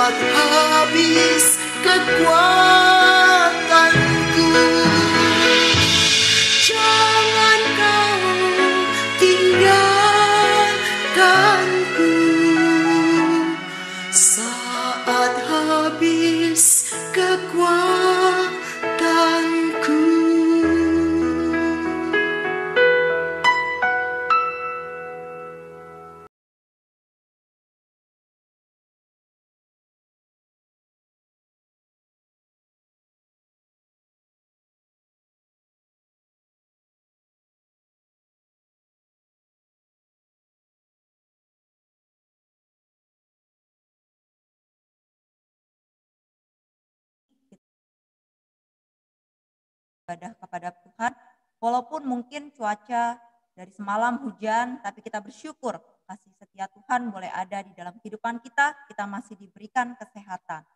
saat habis kekuatanku. Jangan kau tinggalkanku saat habis kekuatanku. Ibadah kepada Tuhan, walaupun mungkin cuaca dari semalam hujan, tapi kita bersyukur kasih setia Tuhan boleh ada di dalam kehidupan kita masih diberikan kesehatan.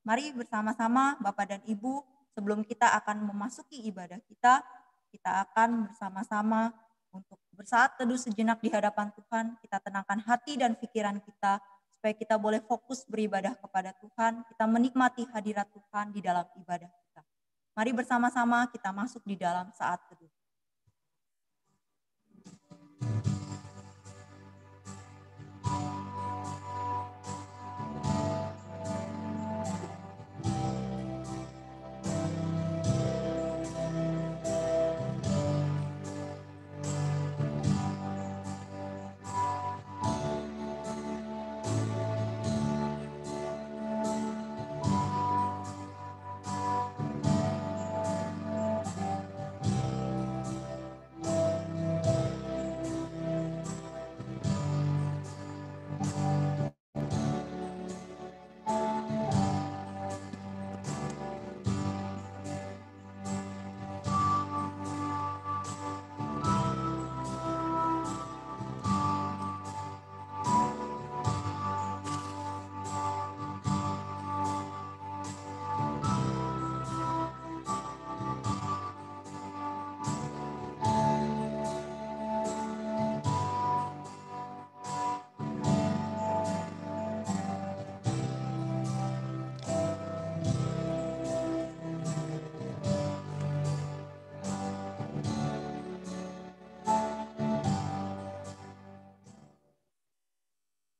Mari bersama-sama Bapak dan Ibu, sebelum kita akan memasuki ibadah kita akan bersama-sama untuk bersaat teduh sejenak di hadapan Tuhan, kita tenangkan hati dan pikiran kita, supaya kita boleh fokus beribadah kepada Tuhan, kita menikmati hadirat Tuhan di dalam ibadah kita. Mari bersama-sama kita masuk di dalam saat teduh.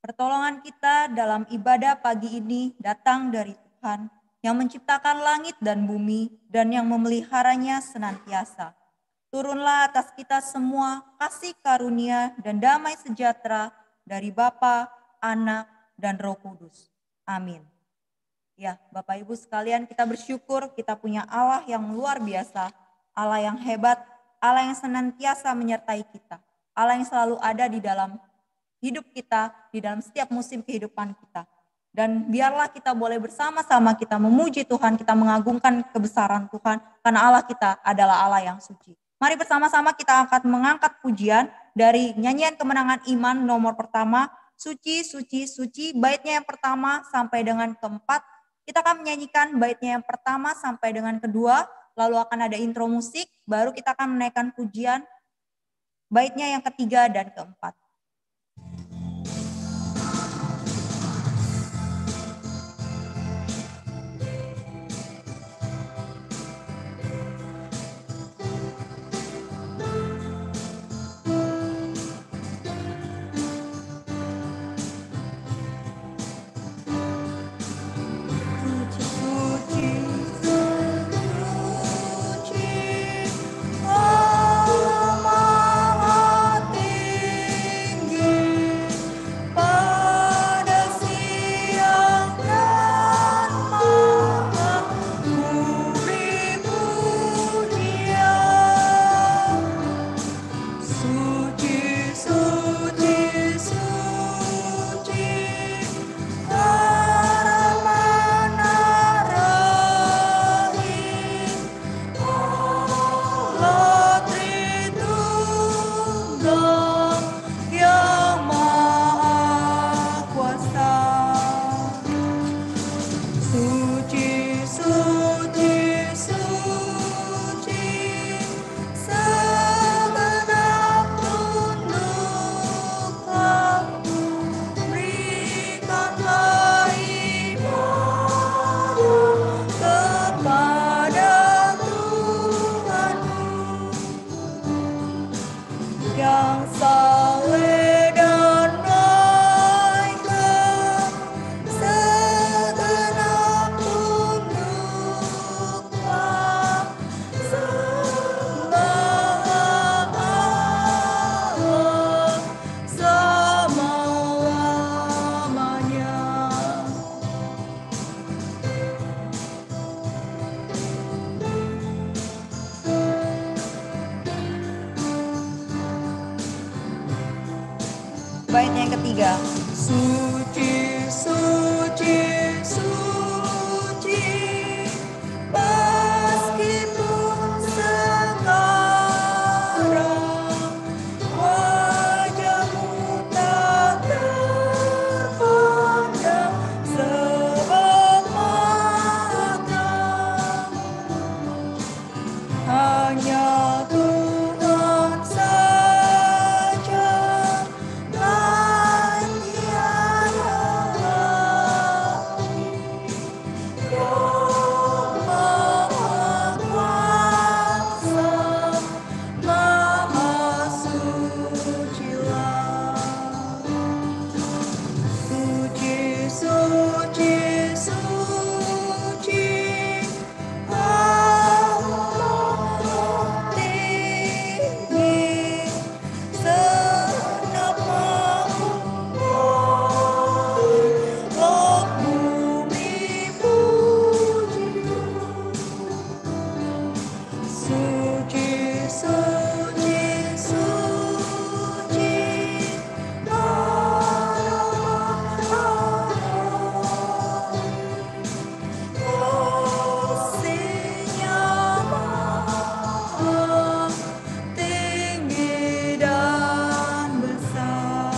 Pertolongan kita dalam ibadah pagi ini datang dari Tuhan yang menciptakan langit dan bumi dan yang memeliharanya senantiasa. Turunlah atas kita semua kasih karunia dan damai sejahtera dari Bapa, Anak, dan Roh Kudus. Amin. Ya, Bapak Ibu sekalian, kita bersyukur kita punya Allah yang luar biasa, Allah yang hebat, Allah yang senantiasa menyertai kita, Allah yang selalu ada di dalam hidup kita, di dalam setiap musim kehidupan kita. Dan biarlah kita boleh bersama-sama kita memuji Tuhan, kita mengagungkan kebesaran Tuhan, karena Allah kita adalah Allah yang suci. Mari bersama-sama kita akan mengangkat pujian dari nyanyian kemenangan iman nomor pertama, Suci, Suci, Suci, baitnya yang pertama sampai dengan keempat. Kita akan menyanyikan baitnya yang pertama sampai dengan kedua, lalu akan ada intro musik, baru kita akan menaikkan pujian baitnya yang ketiga dan keempat. ketiga. Suci, suci, suci, meskipun sekarang wajahmu tak terpandang selamatan. Hanya Tuhan saja, lain tiada lagi, yang Maha Kuasa, Maha Sucilah. Suci, suci, suci, Allah tinggi, segenap makhluk, langit bumi puji. Suci, suci, suci, kasih-Nya maha tinggi dan besar.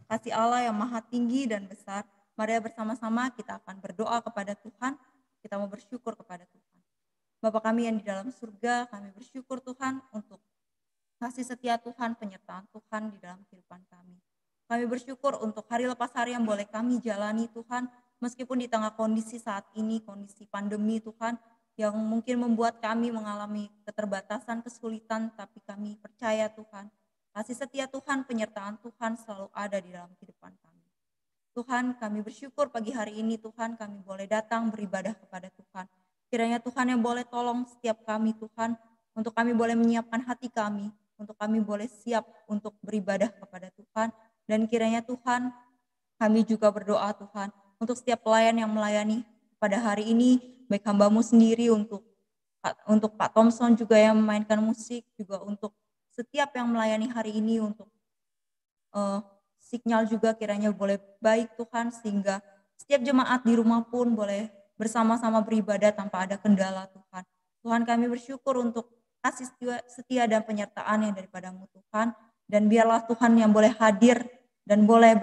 Kasih Allah yang maha tinggi dan besar, mari bersama-sama kita akan berdoa kepada Tuhan. Kita mau bersyukur kepada Tuhan. Bapa kami yang di dalam surga, kami bersyukur Tuhan untuk kasih setia Tuhan, penyertaan Tuhan di dalam kehidupan kami. Kami bersyukur untuk hari lepas hari yang boleh kami jalani Tuhan, meskipun di tengah kondisi saat ini, kondisi pandemi Tuhan, yang mungkin membuat kami mengalami keterbatasan, kesulitan, tapi kami percaya Tuhan, kasih setia Tuhan, penyertaan Tuhan selalu ada di dalam kehidupan kami. Tuhan, kami bersyukur pagi hari ini Tuhan, kami boleh datang beribadah kepada Tuhan. Kiranya Tuhan yang boleh tolong setiap kami Tuhan, untuk kami boleh menyiapkan hati kami, untuk kami boleh siap untuk beribadah kepada Tuhan. Dan kiranya Tuhan, kami juga berdoa Tuhan, untuk setiap pelayan yang melayani pada hari ini, baik hamba-Mu sendiri, untuk Pak Thompson juga yang memainkan musik, juga untuk setiap yang melayani hari ini, untuk sinyal juga kiranya boleh baik Tuhan, sehingga setiap jemaat di rumah pun boleh bersama-sama beribadah tanpa ada kendala Tuhan. Tuhan, kami bersyukur untuk kasih setia dan penyertaan yang daripada-Mu Tuhan, dan biarlah Tuhan yang boleh hadir dan boleh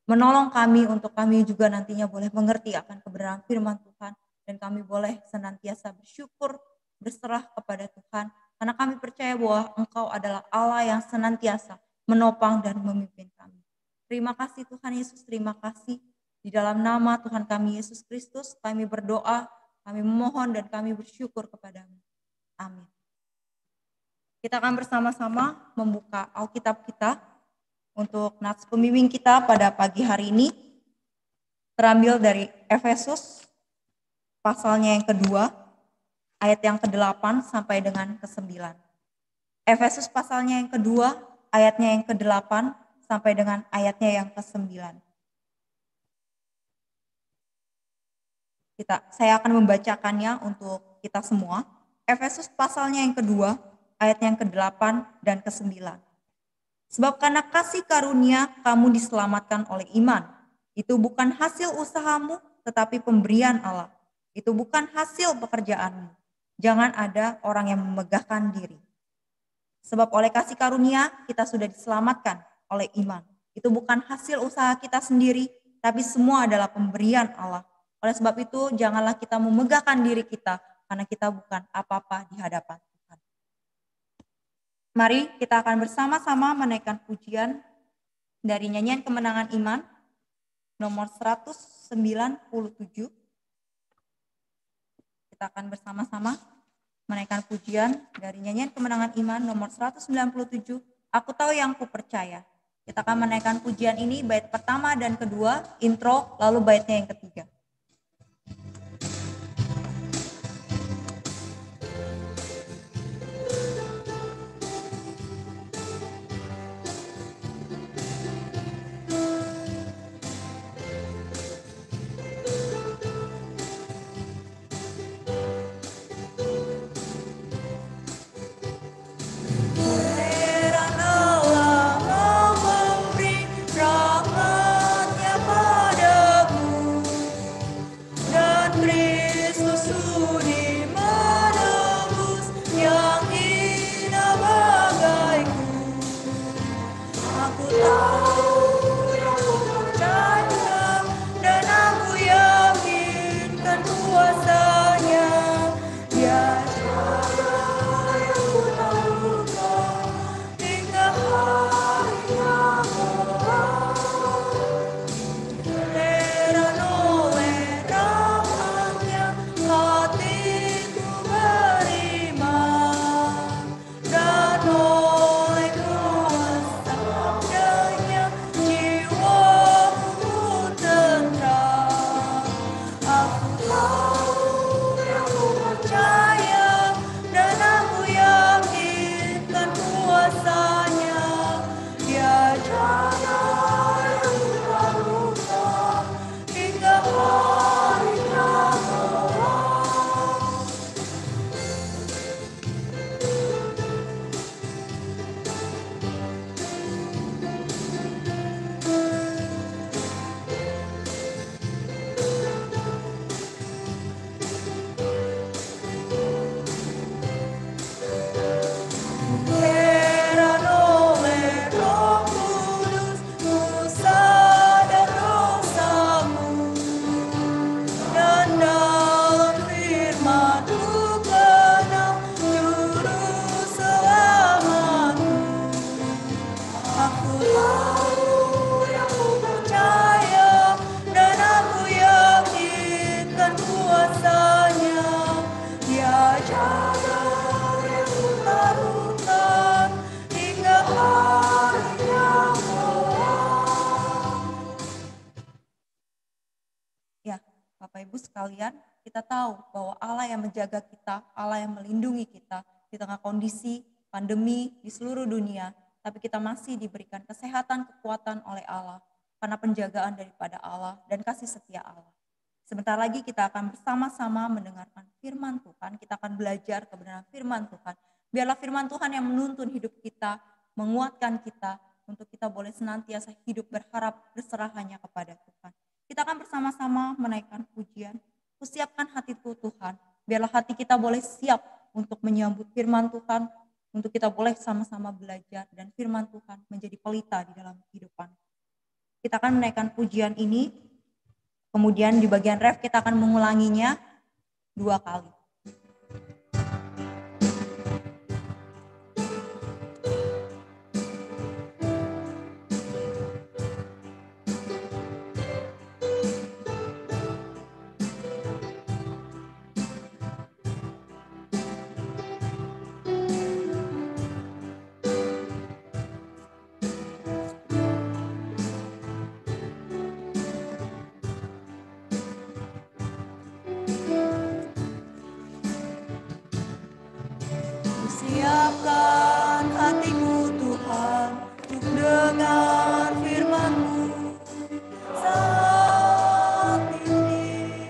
menolong kami untuk kami juga nantinya boleh mengerti akan kebenaran firman Tuhan, dan kami boleh senantiasa bersyukur, berserah kepada Tuhan, karena kami percaya bahwa Engkau adalah Allah yang senantiasa menopang dan memimpin kami. Terima kasih Tuhan Yesus, terima kasih. Di dalam nama Tuhan kami Yesus Kristus, kami berdoa, kami memohon dan kami bersyukur kepada-Mu. Amin. Kita akan bersama-sama membuka Alkitab kita untuk nats pembimbing kita pada pagi hari ini. Terambil dari Efesus, pasalnya yang kedua, ayat yang ke-8 sampai dengan ke-9. Efesus pasalnya yang kedua, ayatnya yang ke-8 sampai dengan ayatnya yang ke-9. Saya akan membacakannya untuk kita semua. Efesus pasalnya yang kedua, ayatnya yang ke-8 dan ke-9. Sebab karena kasih karunia kamu diselamatkan oleh iman. Itu bukan hasil usahamu, tetapi pemberian Allah. Itu bukan hasil pekerjaanmu. Jangan ada orang yang memegahkan diri. Sebab oleh kasih karunia kita sudah diselamatkan oleh iman. Itu bukan hasil usaha kita sendiri, tapi semua adalah pemberian Allah. Oleh sebab itu, janganlah kita memegahkan diri kita, karena kita bukan apa-apa di hadapan Tuhan. Mari kita akan bersama-sama menaikkan pujian dari nyanyian Kemenangan Iman, nomor 197. Kita akan bersama-sama menaikkan pujian dari nyanyian Kemenangan Iman, nomor 197, Aku Tahu Yang Kupercaya. Kita akan menaikkan pujian ini, bait pertama dan kedua, intro, lalu baitnya yang ketiga. Pangeran Allah Bapak Ibu sekalian, kita tahu bahwa Allah yang menjaga kita, Allah yang melindungi kita di tengah kondisi pandemi di seluruh dunia, tapi kita masih diberikan kesehatan, kekuatan oleh Allah karena penjagaan daripada Allah dan kasih setia Allah. Sebentar lagi kita akan bersama-sama mendengarkan firman Tuhan, kita akan belajar kebenaran firman Tuhan. Biarlah firman Tuhan yang menuntun hidup kita, menguatkan kita, untuk kita boleh senantiasa hidup berharap berserah hanya kepada Tuhan. Kita akan bersama-sama menaikkan pujian. Kusiapkan hatiku Tuhan, biarlah hati kita boleh siap untuk menyambut firman Tuhan, untuk kita boleh sama-sama belajar dan firman Tuhan menjadi pelita di dalam kehidupan. Kita akan menaikkan pujian ini, kemudian di bagian ref kita akan mengulanginya 2 kali. Siapkan hatiku Tuhan untuk dengar firman-Mu saat ini.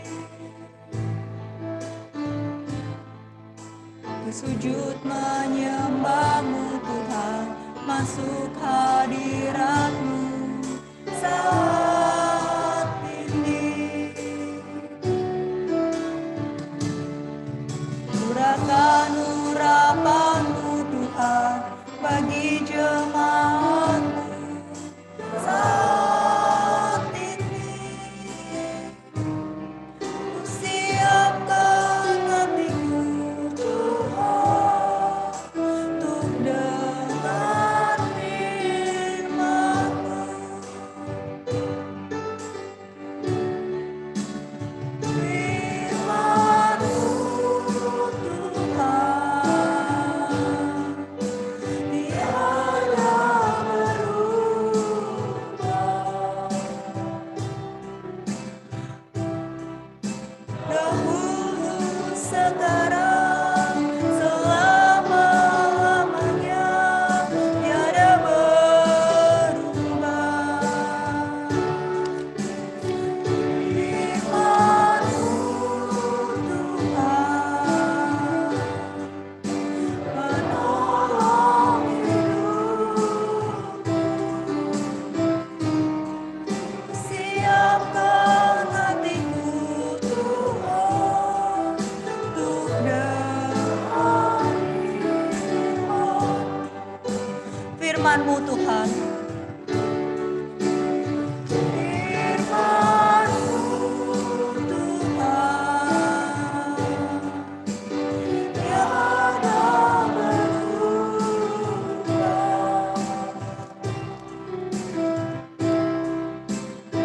Sujud menyembah-Mu Tuhan, masuk hadirat-Mu saat ini. Curahkan urapan-Mu Tuhan bagi jemaat-Mu saat ini. Siapkan hatiku Tuhan untuk dengar firman-Mu. Sekarang selama-lamanya tiada berubah. Firman-Mu Tuhan menolong hidupku. Siapkan hatiku Tuhan untuk dengar firman-Mu Tuhan. Firman-Mu Tuhan tiada berubah.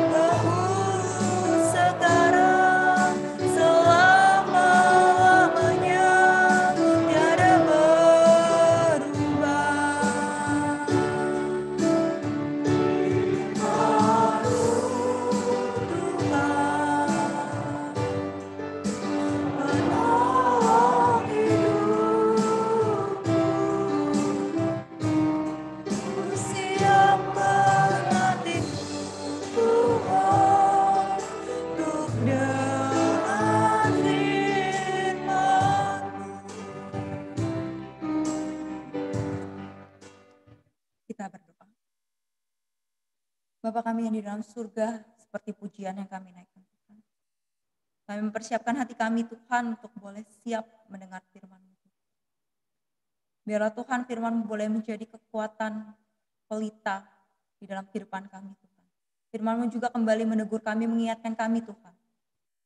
Dahulu, sekarang, selama-lamanya tiada berubah. Menolong hidupku. Siapkan hatiku Tuhan untuk dengar firman-Mu. Kita berdoa. Bapa kami yang di dalam surga, seperti pujian yang kami naikkan Tuhan. Kami mempersiapkan hati kami Tuhan untuk boleh siap mendengar firman-Mu. Biarlah Tuhan firman-Mu boleh menjadi kekuatan pelita di dalam kehidupan kami Tuhan. Firman-Mu juga kembali menegur kami, mengingatkan kami Tuhan.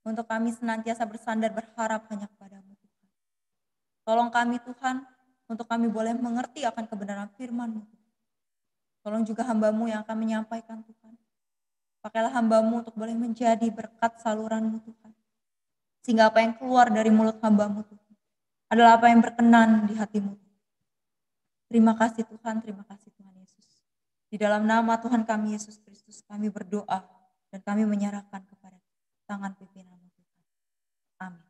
Untuk kami senantiasa bersandar berharap hanya kepada-Mu Tuhan. Tolong kami Tuhan, untuk kami boleh mengerti akan kebenaran firman-Mu Tuhan. Tolong juga hamba-Mu yang akan menyampaikan Tuhan. Pakailah hamba-Mu untuk boleh menjadi berkat saluran-Mu Tuhan. Sehingga apa yang keluar dari mulut hamba-Mu Tuhan adalah apa yang berkenan di hati-Mu. Terima kasih Tuhan, terima kasih Tuhan Yesus. Di dalam nama Tuhan kami Yesus Kristus kami berdoa dan kami menyerahkan kepada tangan pimpinan-Mu. Amin.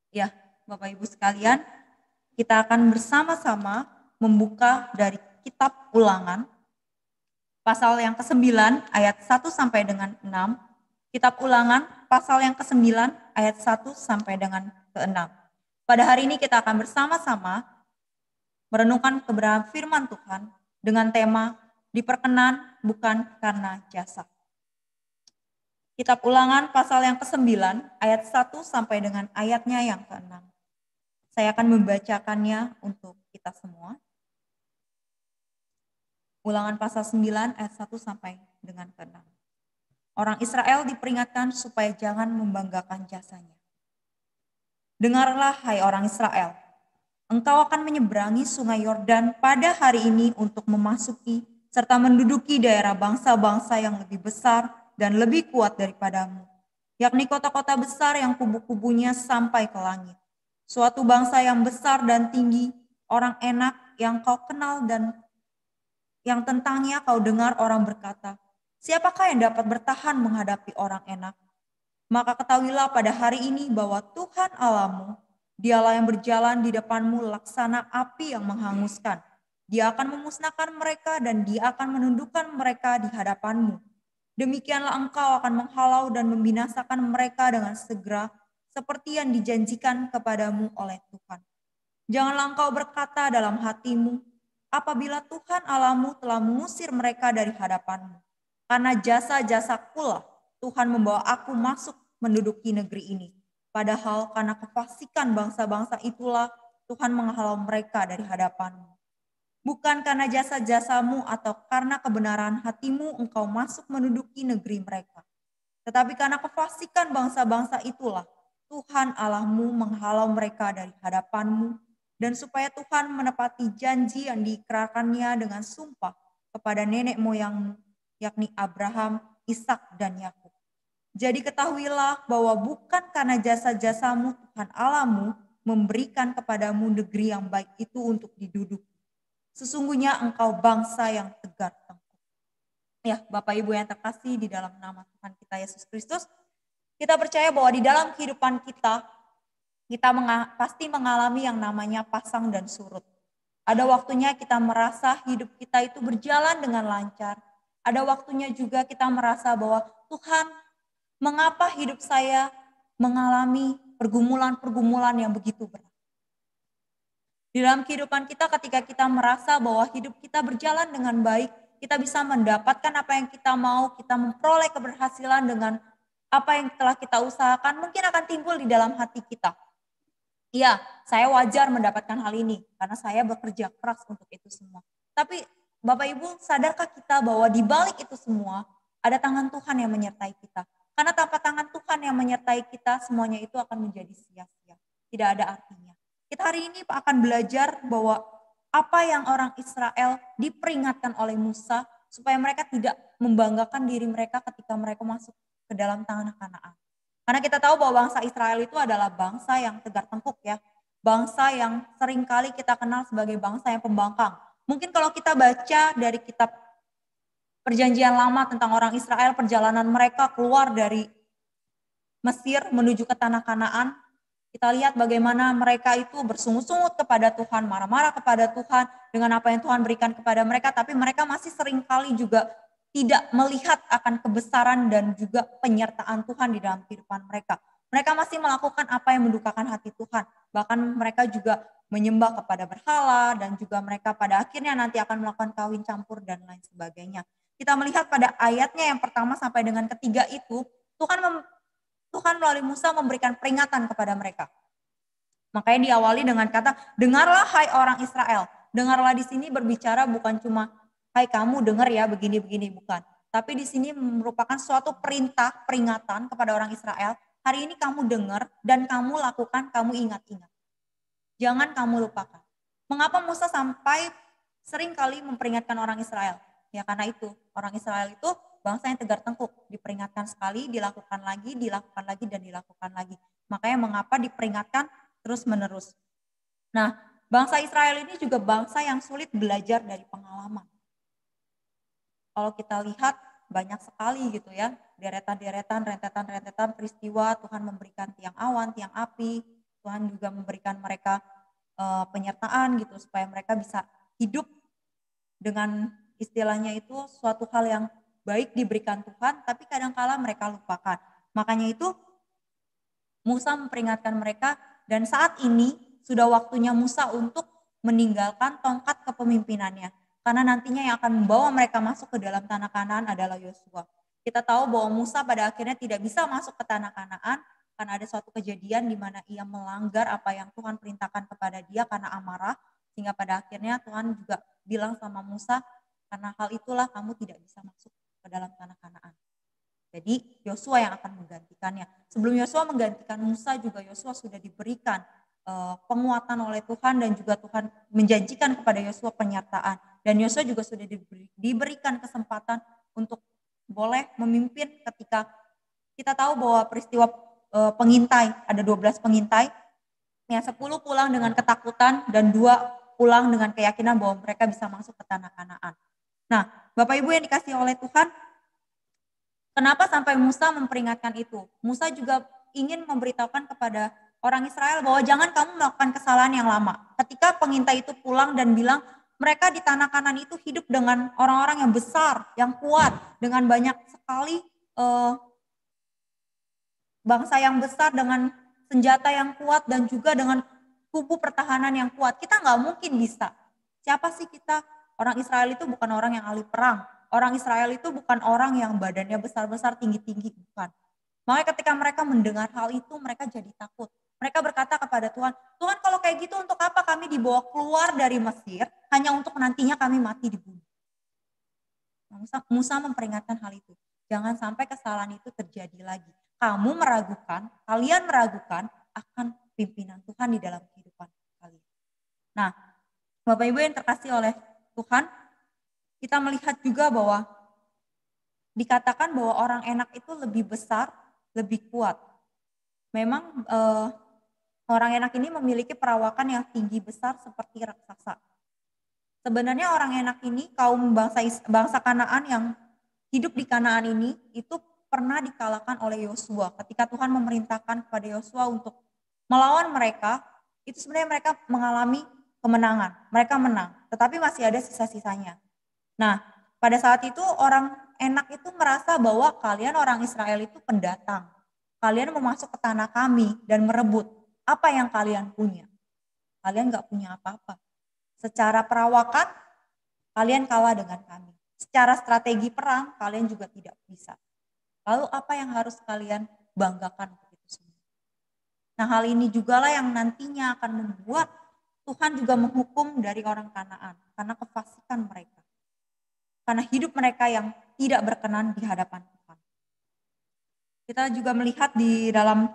Ya, Bapak Ibu sekalian, kita akan bersama-sama membuka dari kitab Ulangan pasal yang ke-9 ayat 1 sampai dengan 6. Kitab Ulangan pasal yang ke-9 ayat 1 sampai dengan ke-6. Pada hari ini kita akan bersama-sama merenungkan kebenaran firman Tuhan dengan tema diperkenan bukan karena jasa. Kitab Ulangan pasal yang ke-9 ayat 1 sampai dengan ayatnya yang ke-6. Saya akan membacakannya untuk kita semua. Ulangan pasal 9 ayat 1 sampai dengan ke-6. Orang Israel diperingatkan supaya jangan membanggakan jasanya. Dengarlah hai orang Israel, engkau akan menyeberangi sungai Yordan pada hari ini untuk memasuki serta menduduki daerah bangsa-bangsa yang lebih besar dan lebih kuat daripadamu, yakni kota-kota besar yang kubu-kubunya sampai ke langit. Suatu bangsa yang besar dan tinggi, orang enak yang kau kenal dan yang tentangnya kau dengar orang berkata, siapakah yang dapat bertahan menghadapi orang enak? Maka ketahuilah pada hari ini bahwa Tuhan Allahmu, dialah yang berjalan di depanmu laksana api yang menghanguskan. Dia akan memusnahkan mereka dan dia akan menundukkan mereka di hadapanmu. Demikianlah engkau akan menghalau dan membinasakan mereka dengan segera seperti yang dijanjikan kepadamu oleh Tuhan. Janganlah engkau berkata dalam hatimu, apabila Tuhan Allahmu telah mengusir mereka dari hadapanmu. Karena jasa-jasakulah Tuhan membawa aku masuk menduduki negeri ini. Padahal karena kefasikan bangsa-bangsa itulah Tuhan menghalau mereka dari hadapanmu. Bukan karena jasa-jasamu atau karena kebenaran hatimu engkau masuk menduduki negeri mereka. Tetapi karena kefasikan bangsa-bangsa itulah Tuhan Allahmu menghalau mereka dari hadapanmu, dan supaya Tuhan menepati janji yang diikrarkannya dengan sumpah kepada nenek moyangmu, yakni Abraham, Ishak, dan Yakub. Jadi ketahuilah bahwa bukan karena jasa-jasamu Tuhan Allahmu memberikan kepadamu negeri yang baik itu untuk diduduki. Sesungguhnya engkau bangsa yang tegar tengkuk. Ya, Bapak Ibu yang terkasih di dalam nama Tuhan kita Yesus Kristus, kita percaya bahwa di dalam kehidupan kita pasti mengalami yang namanya pasang dan surut. Ada waktunya kita merasa hidup kita itu berjalan dengan lancar. Ada waktunya juga kita merasa bahwa Tuhan, mengapa hidup saya mengalami pergumulan-pergumulan yang begitu berat. Di dalam kehidupan kita ketika kita merasa bahwa hidup kita berjalan dengan baik, kita bisa mendapatkan apa yang kita mau, kita memperoleh keberhasilan dengan apa yang telah kita usahakan, mungkin akan timbul di dalam hati kita. Iya, saya wajar mendapatkan hal ini karena saya bekerja keras untuk itu semua. Tapi Bapak Ibu, sadarkah kita bahwa di balik itu semua ada tangan Tuhan yang menyertai kita? Karena tanpa tangan Tuhan yang menyertai kita, semuanya itu akan menjadi sia-sia. Tidak ada artinya. Kita hari ini akan belajar bahwa apa yang orang Israel diperingatkan oleh Musa supaya mereka tidak membanggakan diri mereka ketika mereka masuk ke dalam tanah Kanaan. Karena kita tahu bahwa bangsa Israel itu adalah bangsa yang tegar tengkuk ya. Bangsa yang seringkali kita kenal sebagai bangsa yang pembangkang. Mungkin kalau kita baca dari kitab Perjanjian Lama tentang orang Israel, perjalanan mereka keluar dari Mesir menuju ke tanah Kanaan, kita lihat bagaimana mereka itu bersungut-sungut kepada Tuhan, marah-marah kepada Tuhan dengan apa yang Tuhan berikan kepada mereka, tapi mereka masih seringkali juga tidak melihat akan kebesaran dan juga penyertaan Tuhan di dalam kehidupan mereka. Mereka masih melakukan apa yang mendukakan hati Tuhan. Bahkan mereka juga menyembah kepada berhala dan juga mereka pada akhirnya nanti akan melakukan kawin campur dan lain sebagainya. Kita melihat pada ayatnya yang pertama sampai dengan ketiga itu, Tuhan melalui Musa memberikan peringatan kepada mereka. Makanya diawali dengan kata, dengarlah hai orang Israel. Dengarlah di sini berbicara bukan cuma, hai kamu dengar ya begini-begini, bukan. Tapi di sini merupakan suatu perintah, peringatan kepada orang Israel. Hari ini kamu dengar dan kamu lakukan, kamu ingat-ingat. Jangan kamu lupakan. Mengapa Musa sampai sering kali memperingatkan orang Israel? Ya karena itu, orang Israel itu bangsa yang tegar tengkuk, diperingatkan sekali, dilakukan lagi, dan dilakukan lagi. Makanya mengapa diperingatkan terus-menerus. Nah, bangsa Israel ini juga bangsa yang sulit belajar dari pengalaman. Kalau kita lihat banyak sekali gitu ya, deretan-deretan, rentetan-rentetan peristiwa. Tuhan memberikan tiang awan, tiang api, Tuhan juga memberikan mereka penyertaan gitu supaya mereka bisa hidup dengan istilahnya itu suatu hal yang baik diberikan Tuhan, tapi kadangkala mereka lupakan. Makanya itu Musa memperingatkan mereka dan saat ini sudah waktunya Musa untuk meninggalkan tongkat kepemimpinannya. Karena nantinya yang akan membawa mereka masuk ke dalam tanah Kanaan adalah Yosua. Kita tahu bahwa Musa pada akhirnya tidak bisa masuk ke tanah Kanaan karena ada suatu kejadian di mana ia melanggar apa yang Tuhan perintahkan kepada dia karena amarah. Sehingga pada akhirnya Tuhan juga bilang sama Musa, karena hal itulah kamu tidak bisa masuk ke dalam tanah Kanaan. Jadi Yosua yang akan menggantikannya. Sebelum Yosua menggantikan Musa juga Yosua sudah diberikan penguatan oleh Tuhan dan juga Tuhan menjanjikan kepada Yosua penyertaan. Dan Yosua juga sudah diberikan kesempatan untuk boleh memimpin ketika kita tahu bahwa peristiwa pengintai, ada 12 pengintai, yang 10 pulang dengan ketakutan dan 2 pulang dengan keyakinan bahwa mereka bisa masuk ke tanah Kanaan. Nah, Bapak Ibu yang dikasihi oleh Tuhan, kenapa sampai Musa memperingatkan itu? Musa juga ingin memberitahukan kepada orang Israel bahwa jangan kamu melakukan kesalahan yang lama. Ketika pengintai itu pulang dan bilang mereka di tanah Kanaan itu hidup dengan orang-orang yang besar, yang kuat, dengan banyak sekali bangsa yang besar dengan senjata yang kuat dan juga dengan tubuh pertahanan yang kuat. Kita nggak mungkin bisa. Siapa sih kita? Orang Israel itu bukan orang yang ahli perang. Orang Israel itu bukan orang yang badannya besar-besar, tinggi-tinggi, bukan. Makanya ketika mereka mendengar hal itu, mereka jadi takut. Mereka berkata kepada Tuhan, Tuhan kalau kayak gitu untuk apa kami dibawa keluar dari Mesir, hanya untuk nantinya kami mati dibunuh. Musa memperingatkan hal itu. Jangan sampai kesalahan itu terjadi lagi. Kamu meragukan, kalian meragukan akan pimpinan Tuhan di dalam kehidupan kalian. Nah, Bapak Ibu yang terkasih oleh Tuhan, kita melihat juga bahwa dikatakan bahwa orang enak itu lebih besar, lebih kuat. Memang orang enak ini memiliki perawakan yang tinggi besar seperti raksasa. Sebenarnya orang enak ini kaum bangsa Kanaan yang hidup di Kanaan ini itu pernah dikalahkan oleh Yosua. Ketika Tuhan memerintahkan kepada Yosua untuk melawan mereka, itu sebenarnya mereka mengalami kemenangan. Mereka menang, tetapi masih ada sisa-sisanya. Nah, pada saat itu orang enak itu merasa bahwa kalian orang Israel itu pendatang. Kalian mau masuk ke tanah kami dan merebut apa yang kalian punya. Kalian nggak punya apa-apa. Secara perawakan, kalian kalah dengan kami. Secara strategi perang, kalian juga tidak bisa. Lalu apa yang harus kalian banggakan untuk itu semua? Nah, hal ini jugalah yang nantinya akan membuat Tuhan juga menghukum dari orang Kanaan karena kefasikan mereka. Karena hidup mereka yang tidak berkenan di hadapan Tuhan. Kita juga melihat di dalam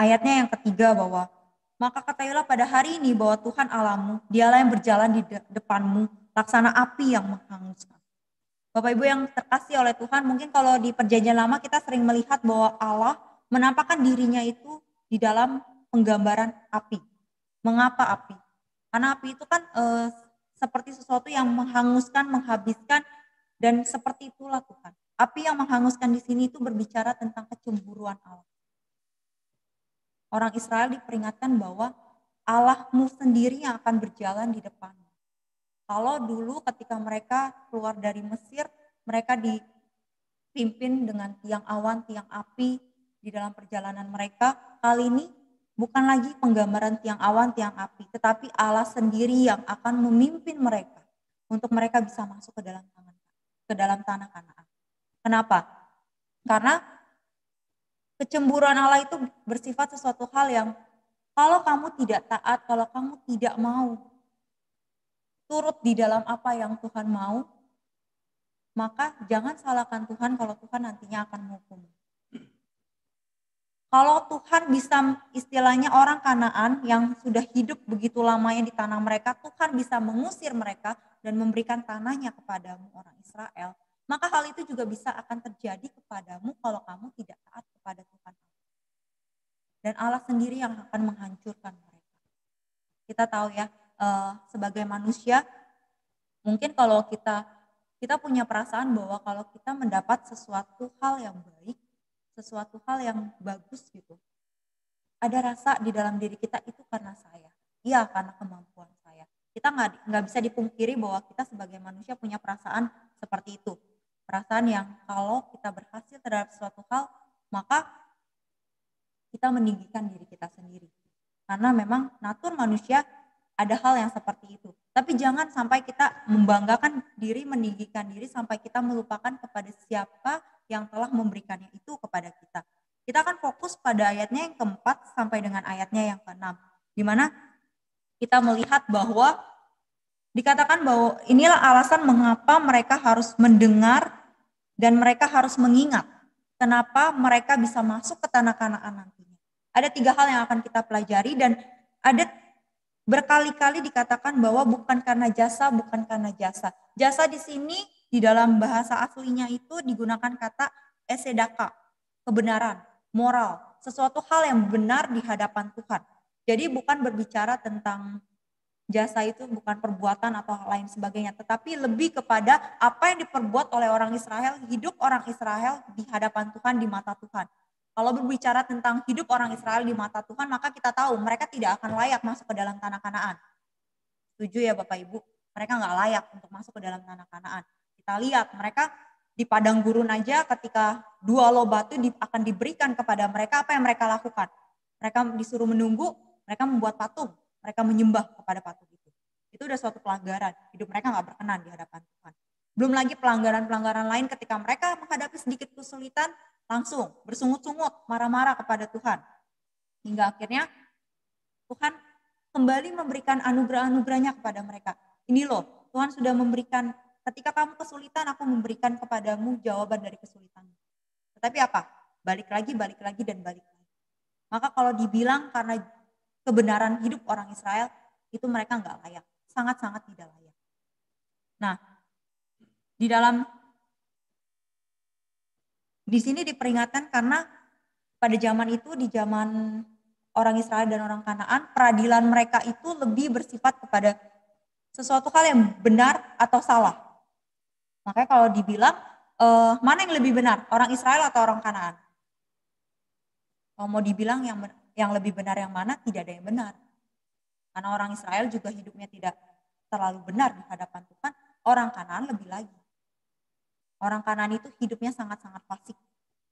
ayatnya yang ketiga bahwa maka ketahuilah pada hari ini bahwa Tuhan Allahmu, dialah yang berjalan di depanmu, laksana api yang menghanguskan. Bapak Ibu yang terkasih oleh Tuhan, mungkin kalau di perjanjian lama kita sering melihat bahwa Allah menampakkan dirinya itu di dalam penggambaran api. Mengapa api? Karena api itu kan seperti sesuatu yang menghanguskan, menghabiskan, dan seperti itulah Tuhan. Api yang menghanguskan di sini itu berbicara tentang kecemburuan Allah. Orang Israel diperingatkan bahwa Allahmu sendiri yang akan berjalan di depanmu. Kalau dulu ketika mereka keluar dari Mesir, mereka dipimpin dengan tiang awan, tiang api di dalam perjalanan mereka. Kali ini bukan lagi penggambaran tiang awan, tiang api, tetapi Allah sendiri yang akan memimpin mereka untuk mereka bisa masuk ke dalam tanah Kanaan. Kenapa? Karena kecemburuan Allah itu bersifat sesuatu hal yang kalau kamu tidak taat, kalau kamu tidak mau turut di dalam apa yang Tuhan mau, maka jangan salahkan Tuhan kalau Tuhan nantinya akan menghukum. Kalau Tuhan bisa istilahnya orang Kanaan yang sudah hidup begitu lamanya di tanah mereka, Tuhan bisa mengusir mereka dan memberikan tanahnya kepadamu orang Israel, maka hal itu juga bisa akan terjadi kepadamu kalau kamu tidak taat kepada Tuhan. Dan Allah sendiri yang akan menghancurkan mereka. Kita tahu ya, sebagai manusia, mungkin kalau kita kita punya perasaan bahwa kalau kita mendapat sesuatu hal yang baik, sesuatu hal yang bagus gitu, ada rasa di dalam diri kita itu karena saya. Iya, karena kemampuan saya. Kita nggak bisa dipungkiri bahwa kita sebagai manusia punya perasaan seperti itu. Perasaan yang kalau kita berhasil terhadap suatu hal, maka kita meninggikan diri kita sendiri. Karena memang natur manusia ada hal yang seperti itu. Tapi jangan sampai kita membanggakan diri, meninggikan diri sampai kita melupakan kepada siapa yang telah memberikannya itu kepada kita. Kita akan fokus pada ayatnya yang keempat sampai dengan ayatnya yang keenam, di mana kita melihat bahwa dikatakan bahwa inilah alasan mengapa mereka harus mendengar dan mereka harus mengingat kenapa mereka bisa masuk ke tanah Kanaan nantinya. Ada 3 hal yang akan kita pelajari dan ada berkali-kali dikatakan bahwa bukan karena jasa, bukan karena jasa. Jasa di sini di dalam bahasa aslinya itu digunakan kata esedaka, kebenaran, moral, sesuatu hal yang benar di hadapan Tuhan. Jadi bukan berbicara tentang jasa itu bukan perbuatan atau hal lain sebagainya, tetapi lebih kepada apa yang diperbuat oleh orang Israel, hidup orang Israel di hadapan Tuhan, di mata Tuhan. Kalau berbicara tentang hidup orang Israel di mata Tuhan, maka kita tahu mereka tidak akan layak masuk ke dalam tanah Kanaan. Setuju ya Bapak Ibu? Mereka nggak layak untuk masuk ke dalam tanah Kanaan. Kita lihat mereka di padang gurun aja ketika 2 loh batu akan diberikan kepada mereka, apa yang mereka lakukan? Mereka disuruh menunggu, mereka membuat patung, mereka menyembah kepada patung itu. Itu udah suatu pelanggaran, hidup mereka nggak berkenan di hadapan Tuhan. Belum lagi pelanggaran-pelanggaran lain ketika mereka menghadapi sedikit kesulitan, langsung bersungut-sungut, marah-marah kepada Tuhan. Hingga akhirnya Tuhan kembali memberikan anugerah-anugerahnya kepada mereka. Ini loh, Tuhan sudah memberikan, ketika kamu kesulitan, aku memberikan kepadamu jawaban dari kesulitanmu. Tetapi apa? Balik lagi, dan balik lagi. Maka kalau dibilang karena kebenaran hidup orang Israel, itu mereka nggak layak. Sangat-sangat tidak layak. Nah, di sini diperingatkan karena pada zaman itu, di zaman orang Israel dan orang Kanaan, peradilan mereka itu lebih bersifat kepada sesuatu hal yang benar atau salah. Makanya kalau dibilang, mana yang lebih benar, orang Israel atau orang Kanaan? Kalau mau dibilang yang lebih benar yang mana, tidak ada yang benar. Karena orang Israel juga hidupnya tidak terlalu benar di hadapan Tuhan, orang Kanaan lebih lagi. Orang Kanaan itu hidupnya sangat-sangat fasik.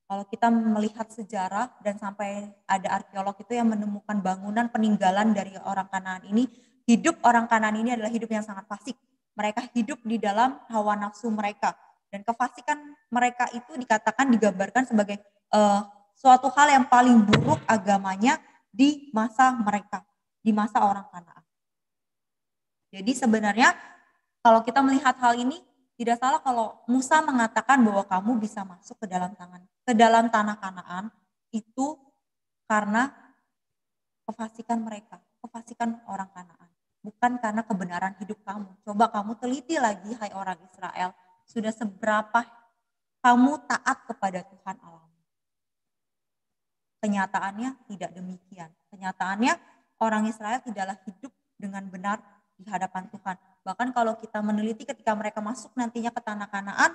Kalau kita melihat sejarah dan sampai ada arkeolog itu yang menemukan bangunan peninggalan dari orang Kanaan ini, hidup orang Kanaan ini adalah hidup yang sangat fasik. Mereka hidup di dalam hawa nafsu mereka. Dan kefasikan mereka itu dikatakan, digambarkan sebagai suatu hal yang paling buruk agamanya di masa mereka, di masa orang Kanaan. Jadi sebenarnya kalau kita melihat hal ini, tidak salah kalau Musa mengatakan bahwa kamu bisa masuk ke dalam tanah Kanaan itu karena kefasikan mereka, kefasikan orang Kanaan, bukan karena kebenaran hidup kamu. Coba kamu teliti lagi, hai orang Israel, sudah seberapa kamu taat kepada Tuhan Allah. Kenyataannya tidak demikian. Kenyataannya orang Israel tidaklah hidup dengan benar di hadapan Tuhan. Bahkan kalau kita meneliti ketika mereka masuk nantinya ke tanah Kanaan,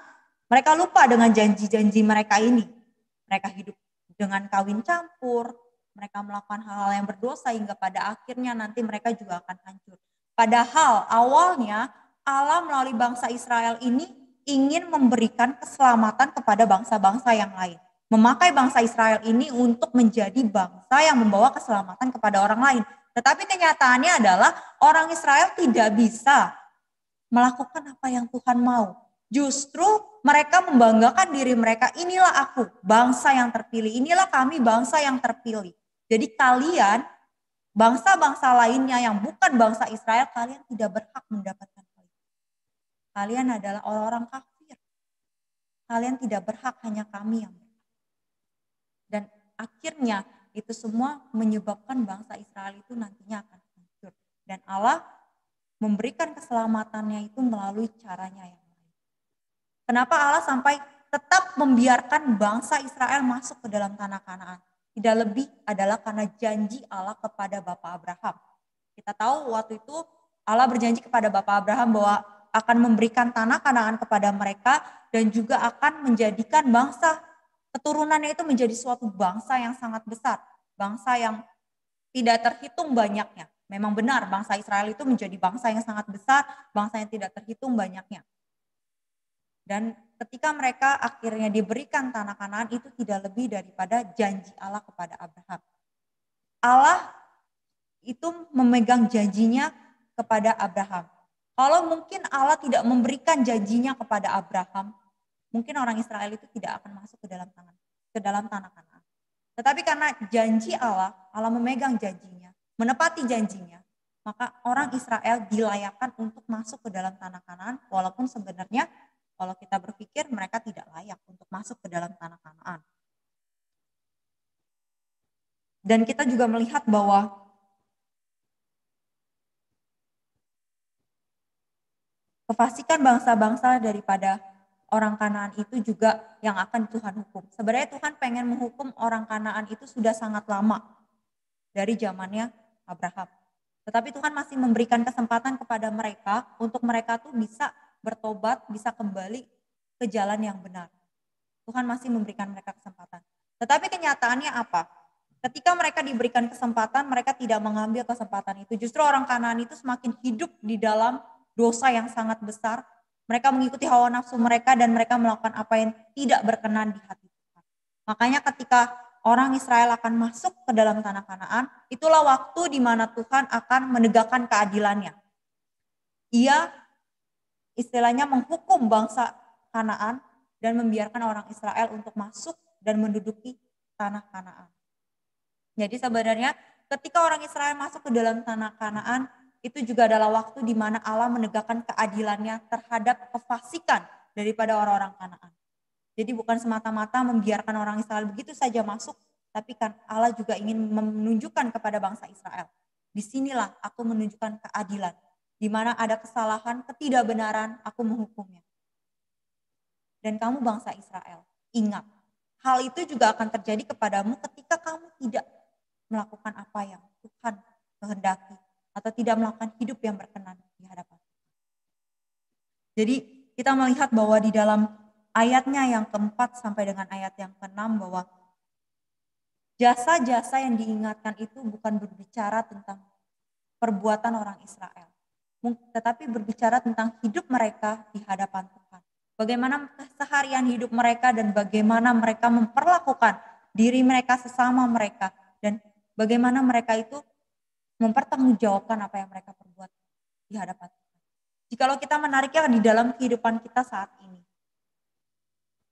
mereka lupa dengan janji-janji mereka ini. Mereka hidup dengan kawin campur, mereka melakukan hal-hal yang berdosa hingga pada akhirnya nanti mereka juga akan hancur. Padahal awalnya Allah melalui bangsa Israel ini ingin memberikan keselamatan kepada bangsa-bangsa yang lain. Memakai bangsa Israel ini untuk menjadi bangsa yang membawa keselamatan kepada orang lain. Tetapi kenyataannya adalah orang Israel tidak bisa melakukan apa yang Tuhan mau. Justru mereka membanggakan diri mereka, inilah aku, bangsa yang terpilih. Inilah kami, bangsa yang terpilih. Jadi kalian, bangsa-bangsa lainnya yang bukan bangsa Israel, kalian tidak berhak mendapatkan hal itu. Kalian adalah orang-orang kafir. Kalian tidak berhak, hanya kami yang berhak. Dan akhirnya itu semua menyebabkan bangsa Israel itu nantinya akan hancur. Dan Allah memberikan keselamatannya itu melalui caranya yang lain. Kenapa Allah sampai tetap membiarkan bangsa Israel masuk ke dalam tanah Kanaan? Tidak lebih adalah karena janji Allah kepada Bapak Abraham. Kita tahu waktu itu Allah berjanji kepada Bapak Abraham bahwa akan memberikan tanah Kanaan kepada mereka dan juga akan menjadikan bangsa keturunannya itu menjadi suatu bangsa yang sangat besar, bangsa yang tidak terhitung banyaknya. Memang benar bangsa Israel itu menjadi bangsa yang sangat besar, bangsa yang tidak terhitung banyaknya. Dan ketika mereka akhirnya diberikan tanah Kanaan itu tidak lebih daripada janji Allah kepada Abraham. Allah itu memegang janjinya kepada Abraham. Kalau mungkin Allah tidak memberikan janjinya kepada Abraham, mungkin orang Israel itu tidak akan masuk ke dalam tanah Kanaan. Tetapi karena janji Allah, Allah memegang janjinya, menepati janjinya, maka orang Israel dilayakkan untuk masuk ke dalam tanah Kanaan, walaupun sebenarnya kalau kita berpikir mereka tidak layak untuk masuk ke dalam tanah Kanaan. Dan kita juga melihat bahwa kefasikan bangsa-bangsa daripada orang Kanaan itu juga yang akan Tuhan hukum. Sebenarnya Tuhan pengen menghukum orang Kanaan itu sudah sangat lama dari zamannya Abraham. Tetapi Tuhan masih memberikan kesempatan kepada mereka untuk mereka tuh bisa bertobat, bisa kembali ke jalan yang benar. Tuhan masih memberikan mereka kesempatan. Tetapi kenyataannya apa? Ketika mereka diberikan kesempatan, mereka tidak mengambil kesempatan itu. Justru orang Kanaan itu semakin hidup di dalam dosa yang sangat besar. Mereka mengikuti hawa nafsu mereka dan mereka melakukan apa yang tidak berkenan di hati Tuhan. Makanya ketika orang Israel akan masuk ke dalam tanah Kanaan, itulah waktu di mana Tuhan akan menegakkan keadilannya. Ia istilahnya menghukum bangsa Kanaan dan membiarkan orang Israel untuk masuk dan menduduki tanah Kanaan. Jadi sebenarnya ketika orang Israel masuk ke dalam tanah Kanaan, itu juga adalah waktu di mana Allah menegakkan keadilannya terhadap kefasikan daripada orang-orang Kanaan. Jadi bukan semata-mata membiarkan orang Israel begitu saja masuk, tapi kan Allah juga ingin menunjukkan kepada bangsa Israel. Disinilah aku menunjukkan keadilan. Di mana ada kesalahan, ketidakbenaran, aku menghukumnya. Dan kamu bangsa Israel, ingat, hal itu juga akan terjadi kepadamu ketika kamu tidak melakukan apa yang Tuhan kehendaki atau tidak melakukan hidup yang berkenan di hadapan Tuhan. Jadi kita melihat bahwa di dalam ayatnya yang keempat sampai dengan ayat yang keenam bahwa jasa-jasa yang diingatkan itu bukan berbicara tentang perbuatan orang Israel, tetapi berbicara tentang hidup mereka di hadapan Tuhan. Bagaimana keseharian hidup mereka dan bagaimana mereka memperlakukan diri mereka sesama mereka dan bagaimana mereka itu mempertanggungjawabkan apa yang mereka perbuat di hadapan Tuhan. Jikalau kita menariknya di dalam kehidupan kita saat ini,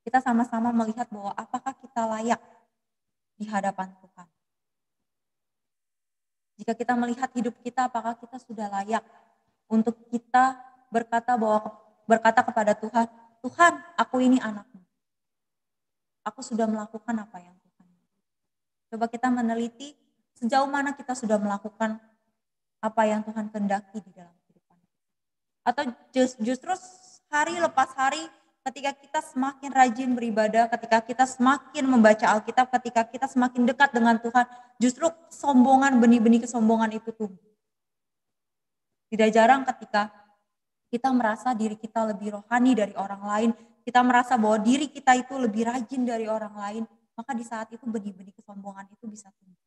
kita sama-sama melihat bahwa apakah kita layak di hadapan Tuhan. Jika kita melihat hidup kita, apakah kita sudah layak untuk kita berkata kepada Tuhan, Tuhan, aku ini anakmu. Aku sudah melakukan apa yang Tuhan. Coba kita meneliti sejauh mana kita sudah melakukan apa yang Tuhan kehendaki di dalam kehidupan. Atau justru hari lepas hari ketika kita semakin rajin beribadah, ketika kita semakin membaca Alkitab, ketika kita semakin dekat dengan Tuhan, justru kesombongan, benih-benih kesombongan itu tumbuh. Tidak jarang ketika kita merasa diri kita lebih rohani dari orang lain, kita merasa bahwa diri kita itu lebih rajin dari orang lain, maka di saat itu benih-benih kesombongan itu bisa tumbuh.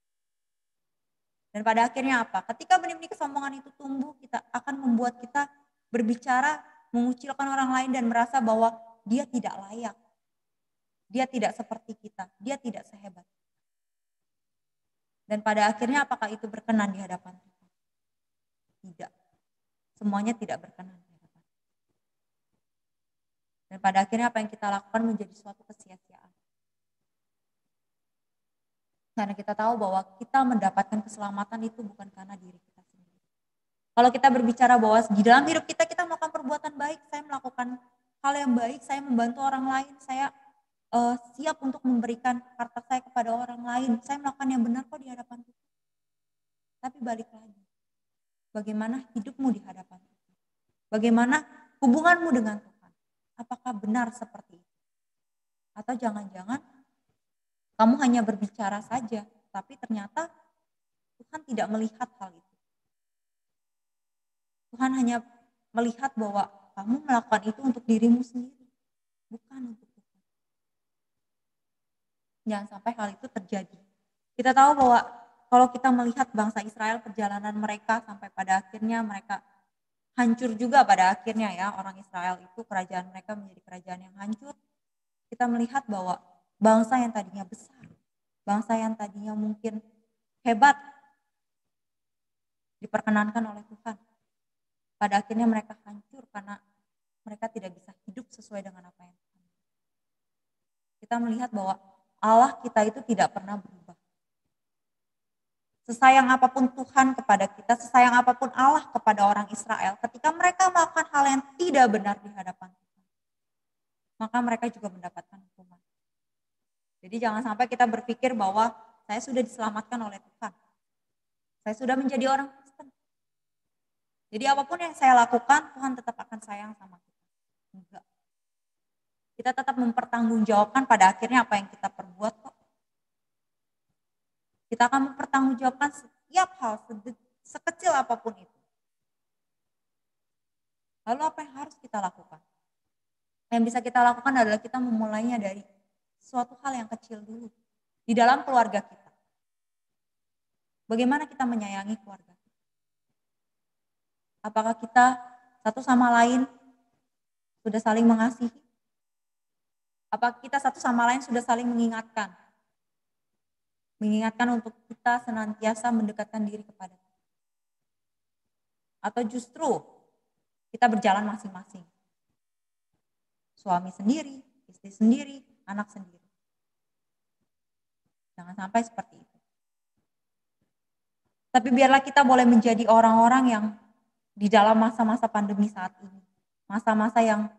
Dan pada akhirnya apa? Ketika benih-benih kesombongan itu tumbuh, kita akan membuat kita berbicara, mengucilkan orang lain dan merasa bahwa dia tidak layak. Dia tidak seperti kita, dia tidak sehebat. Dan pada akhirnya apakah itu berkenan di hadapan Tuhan? Tidak. Semuanya tidak berkenan di hadapan. Dan pada akhirnya apa yang kita lakukan menjadi suatu kesia-siaan. Karena kita tahu bahwa kita mendapatkan keselamatan itu bukan karena diri kita sendiri. Kalau kita berbicara bahwa di dalam hidup kita melakukan perbuatan baik, saya melakukan hal yang baik, saya membantu orang lain, saya siap untuk memberikan harta saya kepada orang lain, saya melakukan yang benar kok di hadapan Tuhan. Tapi balik lagi, bagaimana hidupmu di hadapan Tuhan? Bagaimana hubunganmu dengan Tuhan? Apakah benar seperti itu? Atau jangan-jangan kamu hanya berbicara saja, tapi ternyata Tuhan tidak melihat hal itu. Tuhan hanya melihat bahwa kamu melakukan itu untuk dirimu sendiri, bukan untuk Tuhan. Jangan sampai hal itu terjadi. Kita tahu bahwa kalau kita melihat bangsa Israel, perjalanan mereka sampai pada akhirnya mereka hancur juga pada akhirnya ya, orang Israel itu kerajaan mereka menjadi kerajaan yang hancur. Kita melihat bahwa bangsa yang tadinya besar, bangsa yang tadinya mungkin hebat, diperkenankan oleh Tuhan. Pada akhirnya mereka hancur karena mereka tidak bisa hidup sesuai dengan apa yang Tuhan. Kita melihat bahwa Allah kita itu tidak pernah berubah. Sesayang apapun Tuhan kepada kita, sesayang apapun Allah kepada orang Israel, ketika mereka melakukan hal yang tidak benar di hadapan Tuhan, maka mereka juga mendapatkan hukuman. Jadi jangan sampai kita berpikir bahwa saya sudah diselamatkan oleh Tuhan. Saya sudah menjadi orang Kristen. Jadi apapun yang saya lakukan, Tuhan tetap akan sayang sama kita. Enggak. Kita tetap mempertanggungjawabkan pada akhirnya apa yang kita perbuat kok. Kita akan mempertanggungjawabkan setiap hal, sekecil apapun itu. Lalu apa yang harus kita lakukan? Yang bisa kita lakukan adalah kita memulainya dari suatu hal yang kecil dulu. Di dalam keluarga kita. Bagaimana kita menyayangi keluarga? Apakah kita satu sama lain sudah saling mengasihi? Apakah kita satu sama lain sudah saling mengingatkan? Mengingatkan untuk kita senantiasa mendekatkan diri kepada Tuhan. Atau justru kita berjalan masing-masing. Suami sendiri, istri sendiri, anak sendiri. Jangan sampai seperti itu. Tapi biarlah kita boleh menjadi orang-orang yang di dalam masa-masa pandemi saat ini, masa-masa yang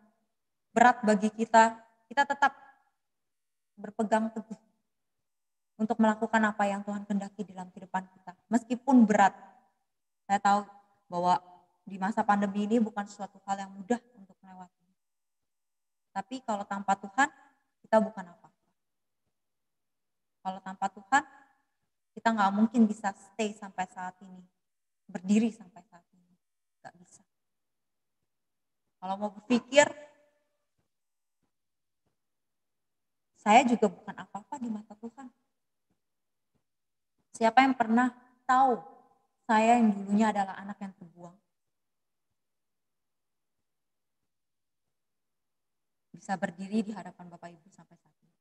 berat bagi kita, kita tetap berpegang teguh untuk melakukan apa yang Tuhan kehendaki dalam kehidupan kita. Meskipun berat, saya tahu bahwa di masa pandemi ini bukan suatu hal yang mudah untuk melewati. Tapi kalau tanpa Tuhan, kita bukan apa-apa. Kalau tanpa Tuhan, kita nggak mungkin bisa stay sampai saat ini, berdiri sampai saat ini, nggak bisa. Kalau mau berpikir, saya juga bukan apa-apa di mata Tuhan. Siapa yang pernah tahu saya yang dulunya adalah anak yang terbuang? Bisa berdiri di hadapan Bapak Ibu sampai saat ini.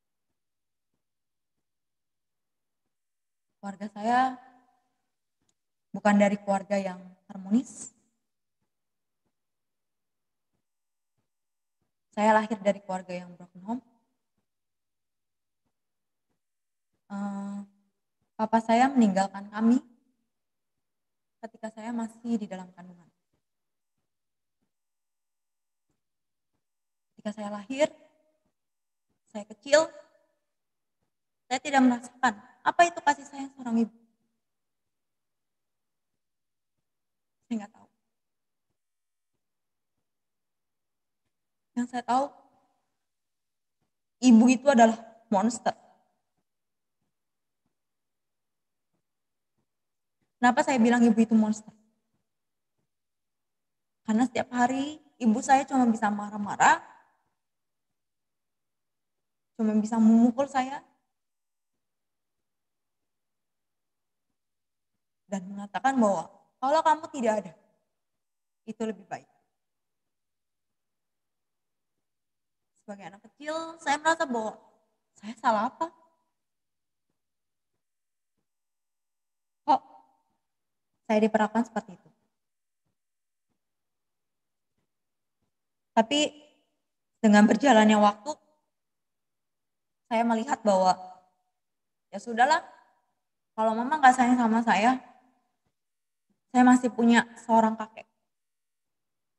Keluarga saya bukan dari keluarga yang harmonis. Saya lahir dari keluarga yang broken home. Papa saya meninggalkan kami ketika saya masih di dalam kandungan. Ketika saya lahir, saya kecil, saya tidak merasakan apa itu kasih sayang seorang ibu. Saya nggak tahu. Yang saya tahu, ibu itu adalah monster. Kenapa saya bilang ibu itu monster? Karena setiap hari ibu saya cuma bisa marah-marah, cuma bisa memukul saya, dan mengatakan bahwa kalau kamu tidak ada, itu lebih baik. Sebagai anak kecil, saya merasa bahwa saya salah apa? Kok saya diperlakukan seperti itu? Tapi dengan berjalannya waktu, saya melihat bahwa ya sudahlah, kalau mama nggak sayang sama saya masih punya seorang kakek.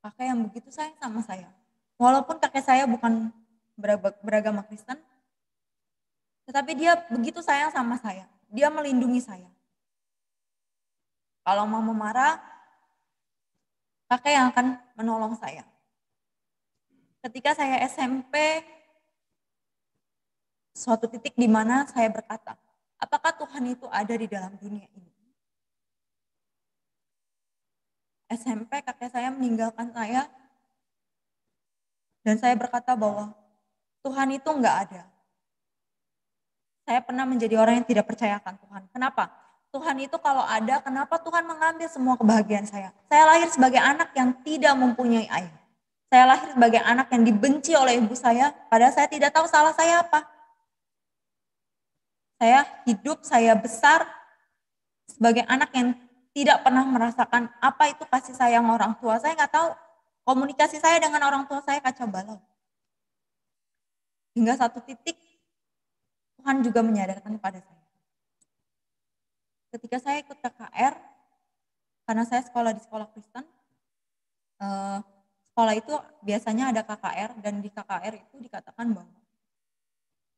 Kakek yang begitu sayang sama saya. Walaupun kakek saya bukan beragama Kristen, tetapi dia begitu sayang sama saya. Dia melindungi saya. Kalau mama marah, kakek yang akan menolong saya. Ketika saya SMP, suatu titik di mana saya berkata, apakah Tuhan itu ada di dalam dunia ini? SMP kakek saya meninggalkan saya Dan saya berkata bahwa Tuhan itu enggak ada. Saya pernah menjadi orang yang tidak percaya akan Tuhan. Kenapa? Tuhan itu kalau ada, kenapa Tuhan mengambil semua kebahagiaan saya? Saya lahir sebagai anak yang tidak mempunyai ayah. Saya lahir sebagai anak yang dibenci oleh ibu saya, padahal saya tidak tahu salah saya apa. Saya hidup, saya besar sebagai anak yang tidak pernah merasakan apa itu kasih sayang orang tua. Saya nggak tahu komunikasi saya dengan orang tua saya kacau balau. Hingga satu titik Tuhan juga menyadarkan kepada saya. Ketika saya ikut KKR, karena saya sekolah di sekolah Kristen, sekolah itu biasanya ada KKR dan di KKR itu dikatakan bahwa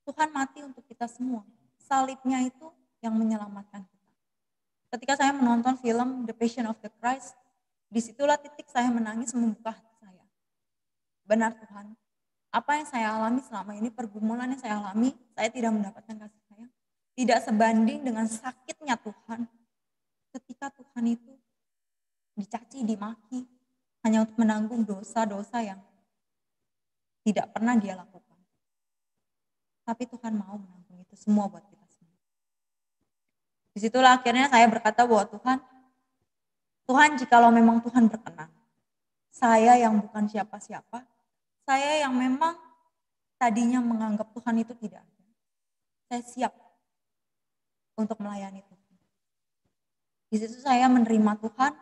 Tuhan mati untuk kita semua. Salibnya itu yang menyelamatkan kita. Ketika saya menonton film The Passion of the Christ, disitulah titik saya menangis membuka hati saya. Benar Tuhan, apa yang saya alami selama ini, pergumulan yang saya alami, saya tidak mendapatkan kasih sayang. Tidak sebanding dengan sakitnya Tuhan. Ketika Tuhan itu dicaci, dimaki, hanya untuk menanggung dosa-dosa yang tidak pernah dia lakukan. Tapi Tuhan mau menanggung itu semua buat kita semua. Disitulah akhirnya saya berkata bahwa Tuhan jikalau memang Tuhan berkenan, saya yang bukan siapa-siapa, saya yang memang tadinya menganggap Tuhan itu tidak ada, saya siap untuk melayani Tuhan. Di situ saya menerima Tuhan,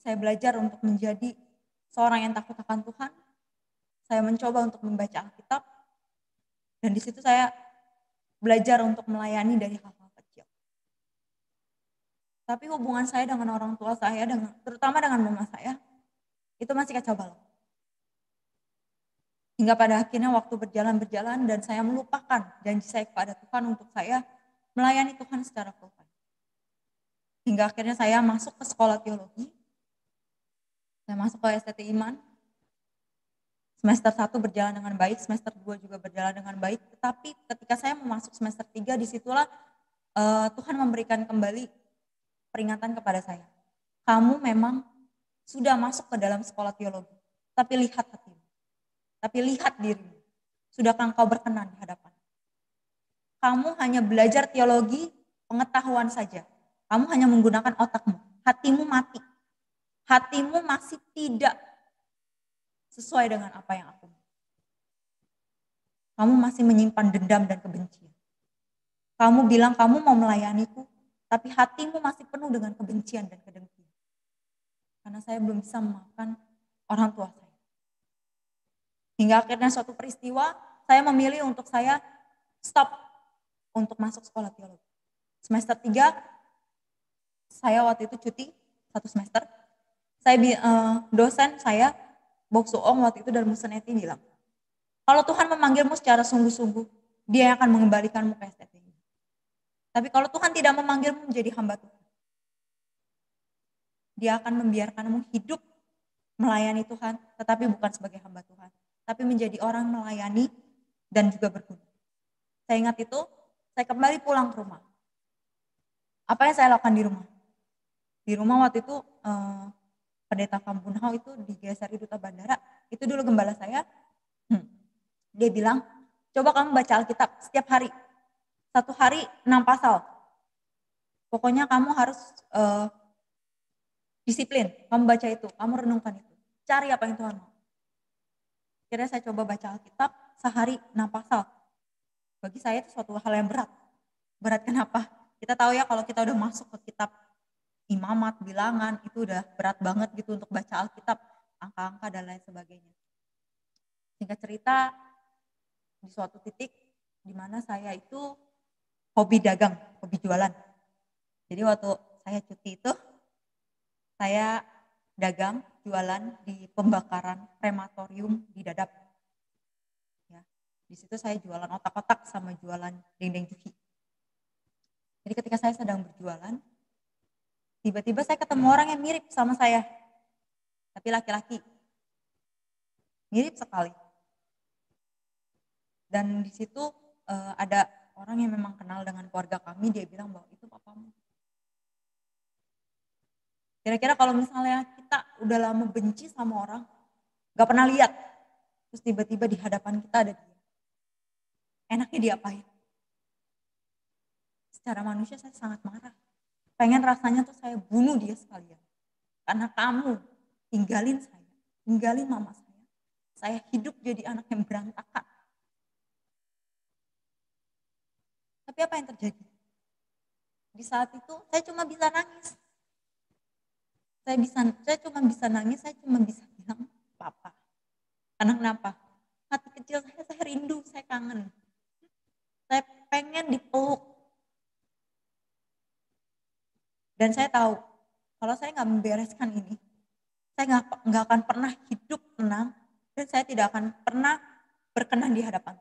saya belajar untuk menjadi seorang yang takut akan Tuhan, saya mencoba untuk membaca Alkitab, dan di situ saya belajar untuk melayani dari hal-hal kecil. Tapi hubungan saya dengan orang tua saya, terutama dengan mama saya, itu masih kacau balau. Hingga pada akhirnya waktu berjalan dan saya melupakan janji saya kepada Tuhan untuk saya melayani Tuhan secara full time. Hingga akhirnya saya masuk ke sekolah teologi, saya masuk ke STT Iman, semester 1 berjalan dengan baik, semester 2 juga berjalan dengan baik, tetapi ketika saya masuk semester 3, disitulah Tuhan memberikan kembali peringatan kepada saya. Kamu memang sudah masuk ke dalam sekolah teologi, tapi lihat hatimu, tapi lihat dirimu. Sudahkah engkau berkenan di hadapan? Kamu hanya belajar teologi, pengetahuan saja. Kamu hanya menggunakan otakmu, hatimu mati. Hatimu masih tidak sesuai dengan apa yang aku mau. Kamu masih menyimpan dendam dan kebencian. Kamu bilang kamu mau melayaniku, tapi hatimu masih penuh dengan kebencian dan kedengkian. Karena saya belum bisa memaafkan orang tua saya. Hingga akhirnya suatu peristiwa, saya memilih untuk saya stop untuk masuk sekolah teologi. Semester 3, saya waktu itu cuti 1 semester. Dosen saya, Bok Suong waktu itu dari Museneti bilang, kalau Tuhan memanggilmu secara sungguh-sungguh, dia akan mengembalikanmu ke STT. Tapi kalau Tuhan tidak memanggilmu menjadi hamba Tuhan, dia akan membiarkanmu hidup melayani Tuhan, tetapi bukan sebagai hamba Tuhan, tapi menjadi orang melayani dan juga berguna. Saya ingat itu, saya kembali pulang ke rumah. Apa yang saya lakukan di rumah? Di rumah waktu itu Pendeta Kambunhau itu digeser di duta bandara, itu dulu gembala saya. Dia bilang, coba kamu baca Alkitab setiap hari. 1 hari 6 pasal. Pokoknya kamu harus disiplin, kamu baca itu, kamu renungkan itu. Cari apa yang Tuhan mau. Akhirnya saya coba baca Alkitab sehari 6 pasal. Bagi saya itu suatu hal yang berat. Berat kenapa? Kita tahu ya kalau kita udah masuk ke kitab Imamat, Bilangan, itu udah berat banget gitu untuk baca Alkitab, angka-angka dan lain sebagainya. Singkat cerita, di suatu titik di mana saya itu hobi dagang, hobi jualan. Jadi waktu saya cuti itu, saya dagang, jualan di pembakaran krematorium di Dadap. Ya, di situ saya jualan otak-otak sama jualan dendeng juhi. Jadi ketika saya sedang berjualan, tiba-tiba saya ketemu orang yang mirip sama saya, tapi laki-laki. Mirip sekali. Dan di situ ada orang yang memang kenal dengan keluarga kami, dia bilang bahwa itu papamu. Kira-kira kalau misalnya kita udah lama benci sama orang, gak pernah lihat, Terus tiba-tiba di hadapan kita ada dia. Enaknya diapain? Secara manusia saya sangat marah. Pengen rasanya tuh saya bunuh dia sekalian. Karena kamu tinggalin saya, tinggalin mama saya. Saya hidup jadi anak yang berantakan. Tapi apa yang terjadi? Di saat itu saya cuma bisa nangis. Saya cuma bisa nangis, saya cuma bisa bilang, "Papa." Karena kenapa? Hati kecil saya rindu, saya kangen. Saya pengen dipeluk. Dan saya tahu, kalau saya nggak membereskan ini, saya nggak akan pernah hidup tenang, dan saya tidak akan pernah berkenan di hadapan.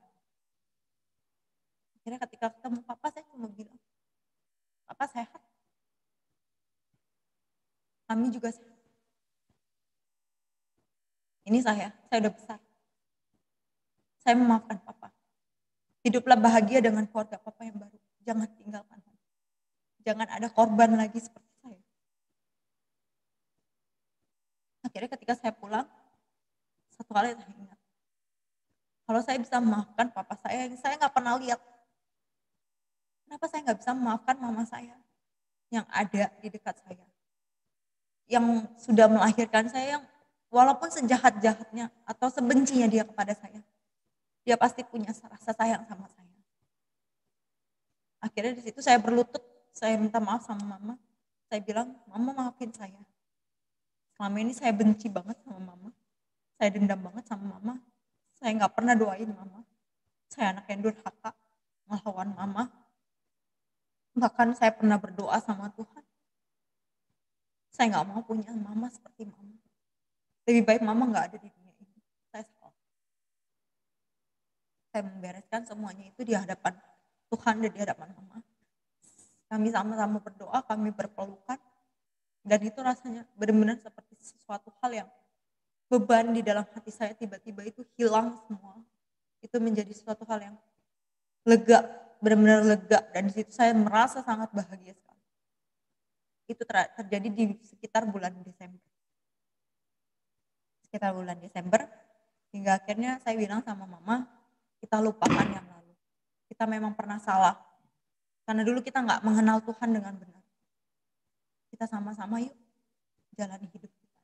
Akhirnya ketika ketemu papa, saya cuma bilang, "Papa sehat? Kami juga sehat. Ini saya udah besar. Saya memaafkan papa. Hiduplah bahagia dengan keluarga papa yang baru. Jangan tinggalkan saya. Jangan ada korban lagi seperti saya." Akhirnya ketika saya pulang, satu hal yang saya ingat. Kalau saya bisa memaafkan papa saya yang saya nggak pernah lihat, kenapa saya nggak bisa memaafkan mama saya yang ada di dekat saya, yang sudah melahirkan saya, yang walaupun sejahat-jahatnya atau sebencinya dia kepada saya, dia pasti punya rasa sayang sama saya. Akhirnya di situ saya berlutut, saya minta maaf sama mama. Saya bilang, "Mama maafin saya. Selama ini saya benci banget sama mama. Saya dendam banget sama mama. Saya nggak pernah doain mama. Saya anak yang durhaka, melawan mama. Bahkan saya pernah berdoa sama Tuhan. Saya nggak mau punya mama seperti mama. Lebih baik mama nggak ada di dunia ini." Saya salah. Saya membereskan semuanya itu di hadapan Tuhan dan di hadapan mama. Kami sama-sama berdoa, kami berpelukan, dan itu rasanya benar-benar seperti sesuatu hal yang beban di dalam hati saya tiba-tiba itu hilang semua. Itu menjadi sesuatu hal yang lega, benar-benar lega, dan di situ saya merasa sangat bahagia sekali. Itu terjadi di sekitar bulan Desember. Sekitar bulan Desember, hingga akhirnya saya bilang sama mama, "Kita lupakan yang lalu. Kita memang pernah salah. Karena dulu kita nggak mengenal Tuhan dengan benar. Kita sama-sama yuk jalani hidup kita."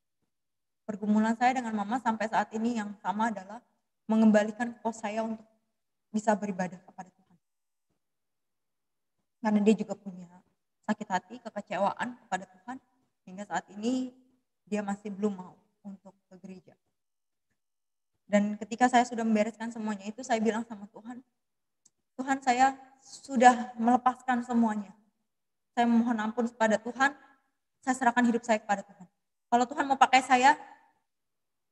Pergumulan saya dengan mama sampai saat ini yang sama adalah mengembalikan kos saya untuk bisa beribadah kepada Tuhan. Karena dia juga punya sakit hati, kekecewaan kepada Tuhan, hingga saat ini dia masih belum mau untuk ke gereja. Dan ketika saya sudah membereskan semuanya itu, saya bilang sama Tuhan, "Tuhan, saya sudah melepaskan semuanya. Saya mohon ampun kepada Tuhan, saya serahkan hidup saya kepada Tuhan. Kalau Tuhan mau pakai saya,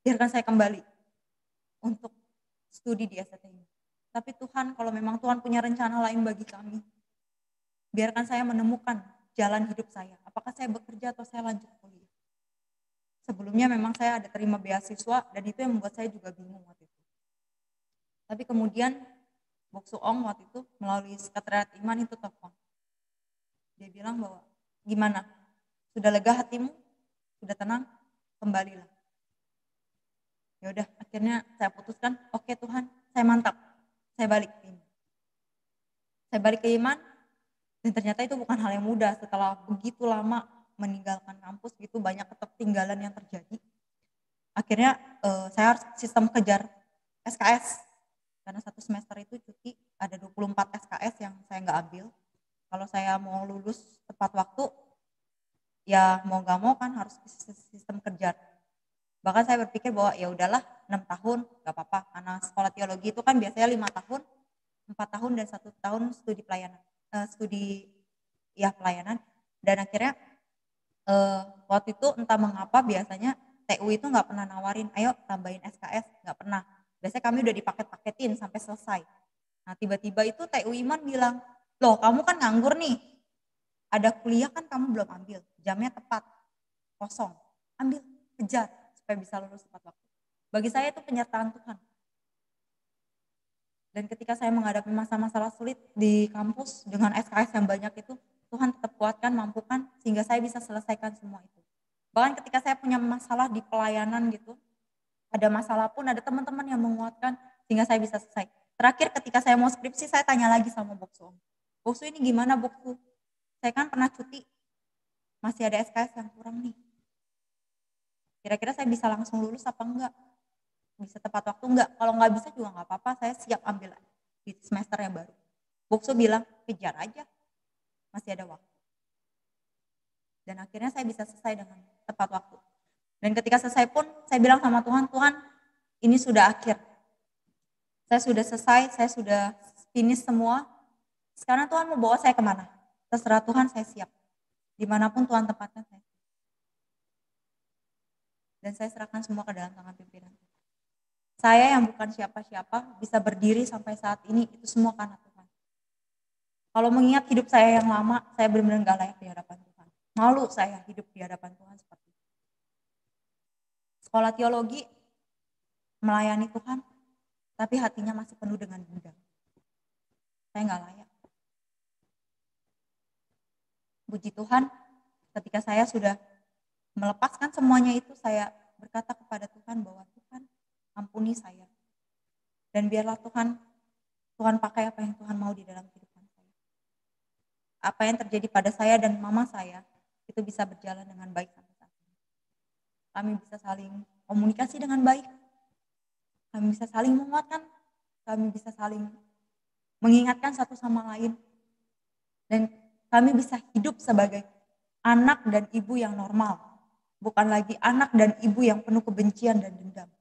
biarkan saya kembali untuk studi di STTI. Tapi Tuhan, kalau memang Tuhan punya rencana lain bagi kami, biarkan saya menemukan jalan hidup saya. Apakah saya bekerja atau saya lanjut kuliah." Sebelumnya memang saya ada terima beasiswa, dan itu yang membuat saya juga bingung waktu itu. Tapi kemudian Bok Suong waktu itu melalui sekretariat iman itu telepon. Dia bilang bahwa, "Gimana? Sudah lega hatimu? Sudah tenang? Kembalilah." Ya udah, akhirnya saya putuskan, "Oke Tuhan, saya mantap. Saya balik ke iman." Saya balik ke iman, dan ternyata itu bukan hal yang mudah. Setelah begitu lama meninggalkan kampus, gitu banyak ketertinggalan yang terjadi. Akhirnya saya harus sistem kejar SKS. Karena satu semester itu cuti, ada 24 SKS yang saya nggak ambil. Kalau saya mau lulus tepat waktu, ya mau nggak mau kan harus sistem kejar. Bahkan saya berpikir bahwa ya udahlah 6 tahun nggak apa-apa, karena sekolah teologi itu kan biasanya 5 tahun, 4 tahun dan 1 tahun studi pelayanan, pelayanan. Dan akhirnya waktu itu entah mengapa biasanya TU itu nggak pernah nawarin, "Ayo tambahin SKS," nggak pernah. Biasanya kami udah dipaket-paketin sampai selesai. Nah tiba-tiba itu TU Iman bilang, "Loh kamu kan nganggur nih, ada kuliah kan kamu belum ambil, jamnya tepat, kosong, ambil, kejar supaya bisa lulus tepat waktu." Bagi saya itu penyertaan Tuhan. Dan ketika saya menghadapi masa-masalah sulit di kampus dengan SKS yang banyak itu, Tuhan tetap kuatkan, mampukan, sehingga saya bisa selesaikan semua itu. Bahkan ketika saya punya masalah di pelayanan gitu, Ada masalah pun ada teman-teman yang menguatkan sehingga saya bisa selesai. Terakhir ketika saya mau skripsi saya tanya lagi sama Boksu. Boksu ini gimana Boksu? Saya kan pernah cuti, masih ada SKS yang kurang nih. Kira-kira saya bisa langsung lulus apa enggak? Bisa tepat waktu enggak? Kalau nggak bisa juga nggak apa-apa, saya siap ambil di semester yang baru. Boksu bilang, kejar aja, masih ada waktu. Dan akhirnya saya bisa selesai dengan tepat waktu. Dan ketika selesai pun, saya bilang sama Tuhan, Tuhan, ini sudah akhir. Saya sudah selesai, saya sudah finish semua. Sekarang Tuhan mau bawa saya kemana? Terserah Tuhan, saya siap. Dimanapun Tuhan tempatkan saya. Dan saya serahkan semua ke dalam tangan pimpinan. Saya yang bukan siapa-siapa bisa berdiri sampai saat ini, itu semua karena Tuhan. Kalau mengingat hidup saya yang lama, saya benar-benar gak layak di hadapan Tuhan. Malu saya hidup di hadapan Tuhan seperti itu. Sekolah teologi, melayani Tuhan, tapi hatinya masih penuh dengan dendam. Saya gak layak. Puji Tuhan, ketika saya sudah melepaskan semuanya itu, saya berkata kepada Tuhan bahwa Tuhan, ampuni saya. Dan biarlah Tuhan pakai apa yang Tuhan mau di dalam kehidupan saya. Apa yang terjadi pada saya dan mama saya, itu bisa berjalan dengan baik sampai saat ini. Kami bisa saling komunikasi dengan baik. Kami bisa saling menguatkan. Kami bisa saling mengingatkan satu sama lain. Dan kami bisa hidup sebagai anak dan ibu yang normal. Bukan lagi anak dan ibu yang penuh kebencian dan dendam.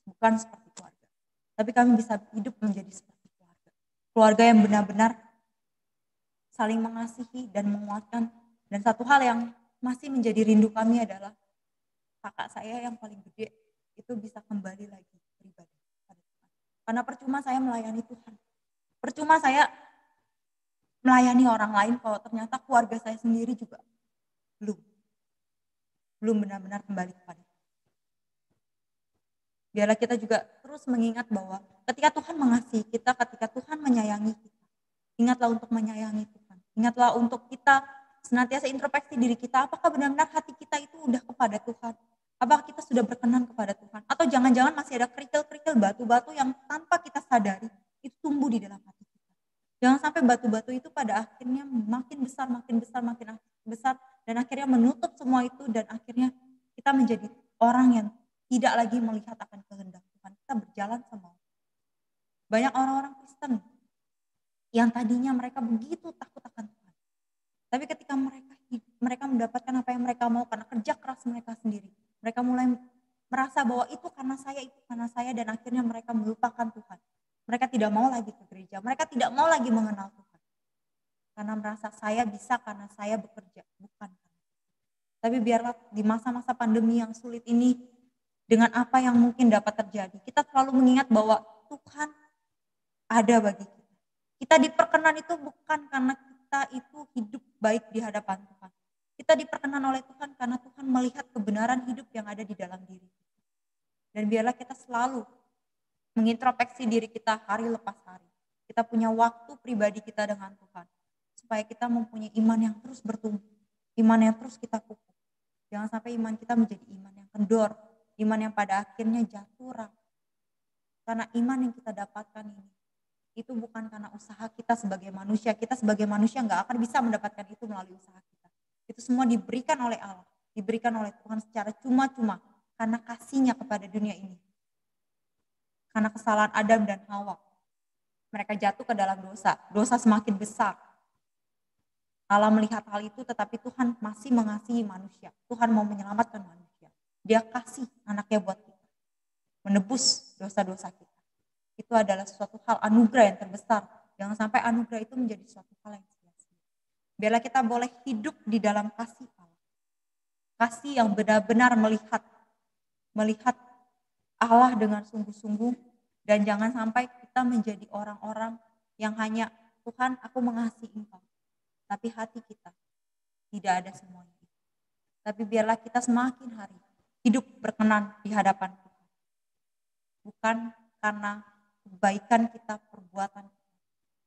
Bukan seperti keluarga. Tapi kami bisa hidup menjadi seperti keluarga. Keluarga yang benar-benar saling mengasihi dan menguatkan. Dan satu hal yang masih menjadi rindu kami adalah kakak saya yang paling gede itu bisa kembali lagi beribadah pada Tuhan. Karena percuma saya melayani Tuhan. Percuma saya melayani orang lain kalau ternyata keluarga saya sendiri juga belum benar-benar kembali kepada Tuhan. Biarlah kita juga terus mengingat bahwa ketika Tuhan mengasihi kita, ketika Tuhan menyayangi kita, ingatlah untuk menyayangi Tuhan. Ingatlah untuk kita senantiasa introspeksi diri kita, apakah benar-benar hati kita itu udah kepada Tuhan? Apakah kita sudah berkenan kepada Tuhan? Atau jangan-jangan masih ada kerikil-kerikil batu-batu yang tanpa kita sadari, itu tumbuh di dalam hati kita. Jangan sampai batu-batu itu pada akhirnya makin besar, makin besar, dan akhirnya menutup semua itu, dan akhirnya kita menjadi orang yang tidak lagi melihat akan kehendak Tuhan. Kita berjalan sama banyak orang-orang Kristen yang tadinya mereka begitu takut akan Tuhan. Tapi ketika mereka mendapatkan apa yang mereka mau karena kerja keras mereka sendiri, mereka mulai merasa bahwa itu karena saya, dan akhirnya mereka melupakan Tuhan. Mereka tidak mau lagi ke gereja, mereka tidak mau lagi mengenal Tuhan. Karena merasa saya bisa karena saya bekerja, bukan. Tapi biarlah di masa-masa pandemi yang sulit ini, dengan apa yang mungkin dapat terjadi, kita selalu mengingat bahwa Tuhan ada bagi kita. Kita diperkenan itu bukan karena kita itu hidup baik di hadapan Tuhan. Kita diperkenan oleh Tuhan karena Tuhan melihat kebenaran hidup yang ada di dalam diri kita. Dan biarlah kita selalu mengintrospeksi diri kita hari lepas hari. Kita punya waktu pribadi kita dengan Tuhan. Supaya kita mempunyai iman yang terus bertumbuh. Iman yang terus kita pupuk. Jangan sampai iman kita menjadi iman yang kendor. Iman yang pada akhirnya jatuh. Karena iman yang kita dapatkan ini, itu bukan karena usaha kita sebagai manusia. Kita sebagai manusia nggak akan bisa mendapatkan itu melalui usaha kita. Itu semua diberikan oleh Allah. Diberikan oleh Tuhan secara cuma-cuma. Karena kasihnya kepada dunia ini. Karena kesalahan Adam dan Hawa. Mereka jatuh ke dalam dosa. Dosa semakin besar. Allah melihat hal itu, tetapi Tuhan masih mengasihi manusia. Tuhan mau menyelamatkan manusia. Dia kasih anaknya buat kita. Menebus dosa-dosa kita. Itu adalah suatu hal anugerah yang terbesar. Jangan sampai anugerah itu menjadi suatu hal yang sia-sia. Biarlah kita boleh hidup di dalam kasih Allah. Kasih yang benar-benar melihat Allah dengan sungguh-sungguh, dan jangan sampai kita menjadi orang-orang yang hanya Tuhan, aku mengasihi Engkau. Tapi hati kita tidak ada semuanya. Tapi biarlah kita semakin hari hidup berkenan di hadapan Tuhan. Bukan karena kebaikan kita, perbuatan kita,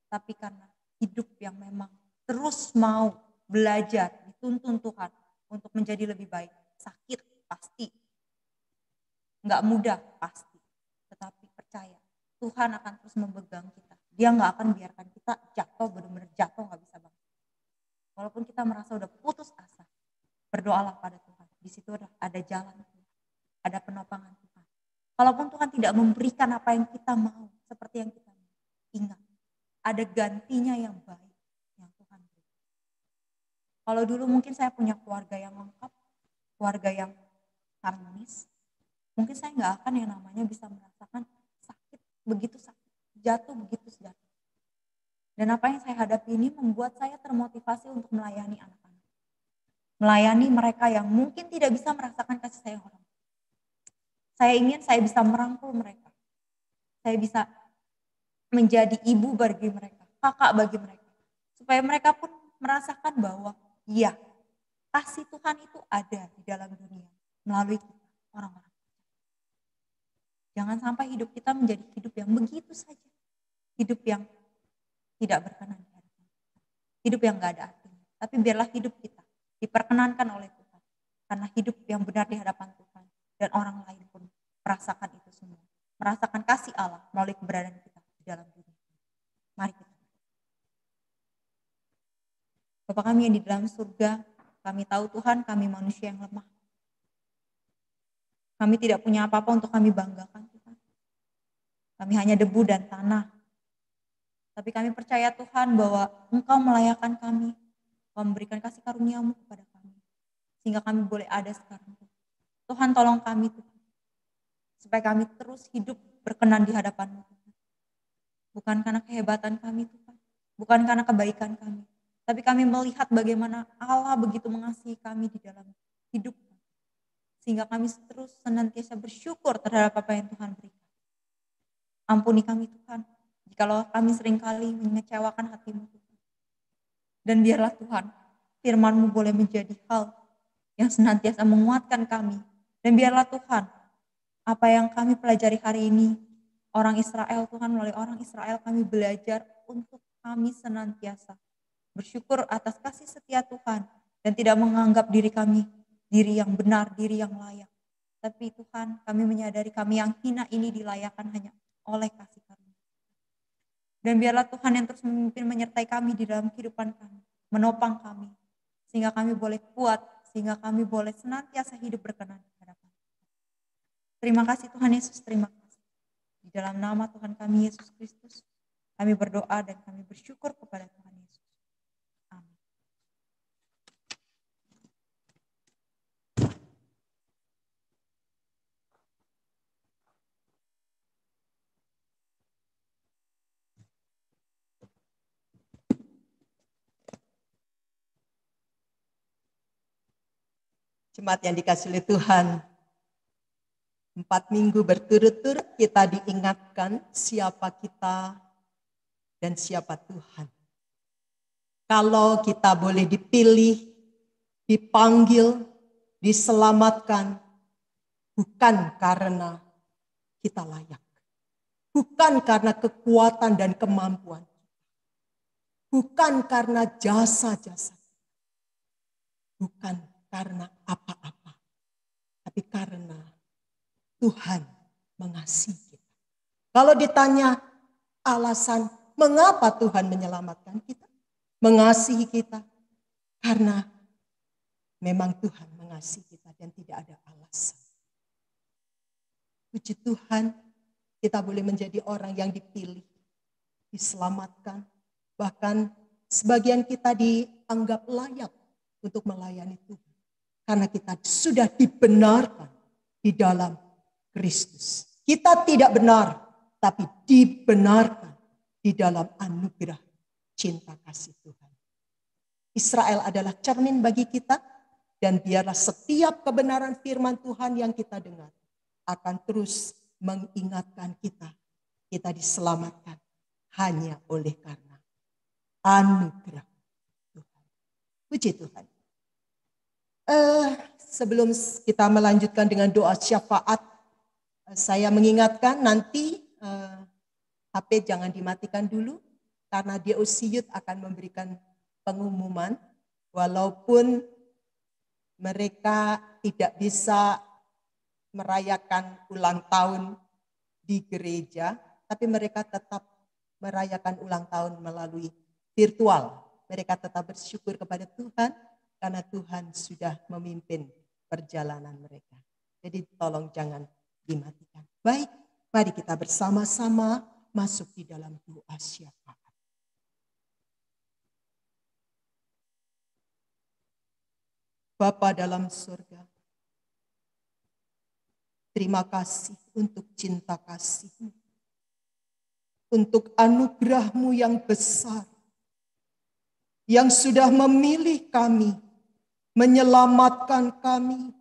tapi karena hidup yang memang terus mau belajar, dituntun Tuhan untuk menjadi lebih baik. Sakit pasti, Nggak mudah pasti, tetapi percaya Tuhan akan terus memegang kita. Dia nggak akan biarkan kita jatuh, benar-benar jatuh nggak bisa bangun. Walaupun kita merasa udah putus asa, berdoalah pada Tuhan. Di situ ada jalan Tuhan, ada penopangan Tuhan. Kalaupun Tuhan tidak memberikan apa yang kita mau, seperti yang kita mau, ingat, ada gantinya yang baik yang Tuhan berikan. Kalau dulu mungkin saya punya keluarga yang lengkap, keluarga yang harmonis, mungkin saya nggak akan yang namanya bisa merasakan sakit, begitu sakit, jatuh begitu jatuh. Dan apa yang saya hadapi ini membuat saya termotivasi untuk melayani anak-anak. Melayani mereka yang mungkin tidak bisa merasakan kasih sayang orang. Saya ingin saya bisa merangkul mereka. Saya bisa menjadi ibu bagi mereka, kakak bagi mereka. Supaya mereka pun merasakan bahwa iya, kasih Tuhan itu ada di dalam dunia melalui kita, orang-orang. Jangan sampai hidup kita menjadi hidup yang begitu saja. Hidup yang tidak berkenan di hadapan Tuhan. Hidup yang gak ada artinya. Tapi biarlah hidup kita diperkenankan oleh Tuhan. Karena hidup yang benar di hadapan Tuhan. Dan orang lain pun merasakan itu semua. Merasakan kasih Allah melalui keberadaan kita di dalam dunia. Mari kita. Bapa kami yang di dalam surga, kami tahu Tuhan kami manusia yang lemah. Kami tidak punya apa-apa untuk kami banggakan Tuhan. Kami hanya debu dan tanah. Tapi kami percaya Tuhan bahwa Engkau melayakkan kami, Engkau memberikan kasih karunia-Mu kepada kami, sehingga kami boleh ada sekarang. Tuhan tolong kami Tuhan, supaya kami terus hidup berkenan di hadapan-Mu Tuhan. Bukan karena kehebatan kami Tuhan, bukan karena kebaikan kami, tapi kami melihat bagaimana Allah begitu mengasihi kami di dalam hidup kami, sehingga kami terus senantiasa bersyukur terhadap apa yang Tuhan berikan. Ampuni kami Tuhan, jikalau kami seringkali mengecewakan hati-Mu Tuhan. Dan biarlah Tuhan, firman-Mu boleh menjadi hal yang senantiasa menguatkan kami. Dan biarlah Tuhan, apa yang kami pelajari hari ini, orang Israel Tuhan, melalui orang Israel kami belajar untuk kami senantiasa bersyukur atas kasih setia Tuhan. Dan tidak menganggap diri kami, diri yang benar, diri yang layak. Tapi Tuhan, kami menyadari kami yang hina ini dilayakkan hanya oleh kasih karunia. Dan biarlah Tuhan yang terus memimpin menyertai kami di dalam kehidupan kami, menopang kami, sehingga kami boleh kuat, sehingga kami boleh senantiasa hidup berkenan di hadapan. Terima kasih Tuhan Yesus, terima kasih. Di dalam nama Tuhan kami Yesus Kristus, kami berdoa dan kami bersyukur kepada Tuhan Yesus. Amin. Jemaat yang dikasihi oleh Tuhan, 4 minggu berturut-turut kita diingatkan siapa kita dan siapa Tuhan. Kalau kita boleh dipilih, dipanggil, diselamatkan, bukan karena kita layak. Bukan karena kekuatan dan kemampuan. Bukan karena jasa-jasa. Bukan karena apa-apa, tapi karena Tuhan mengasihi kita. Kalau ditanya alasan mengapa Tuhan menyelamatkan kita, mengasihi kita, karena memang Tuhan mengasihi kita dan tidak ada alasan. Puji Tuhan, kita boleh menjadi orang yang dipilih, diselamatkan, bahkan sebagian kita dianggap layak untuk melayani Tuhan. Karena kita sudah dibenarkan di dalam Kristus. Kita tidak benar, tapi dibenarkan di dalam anugerah cinta kasih Tuhan. Israel adalah cermin bagi kita, dan biarlah setiap kebenaran firman Tuhan yang kita dengar akan terus mengingatkan kita. Kita diselamatkan hanya oleh karena anugerah Tuhan. Puji Tuhan. Sebelum kita melanjutkan dengan doa syafaat, saya mengingatkan nanti HP jangan dimatikan dulu, karena DOC Youth akan memberikan pengumuman, walaupun mereka tidak bisa merayakan ulang tahun di gereja, tapi mereka tetap merayakan ulang tahun melalui virtual. Mereka tetap bersyukur kepada Tuhan karena Tuhan sudah memimpin perjalanan mereka. Jadi tolong jangan dimatikan. Baik, mari kita bersama-sama masuk di dalam doa syafaat. Bapa dalam surga, terima kasih untuk cinta kasih-Mu, untuk anugerah-Mu yang besar, yang sudah memilih kami, menyelamatkan kami,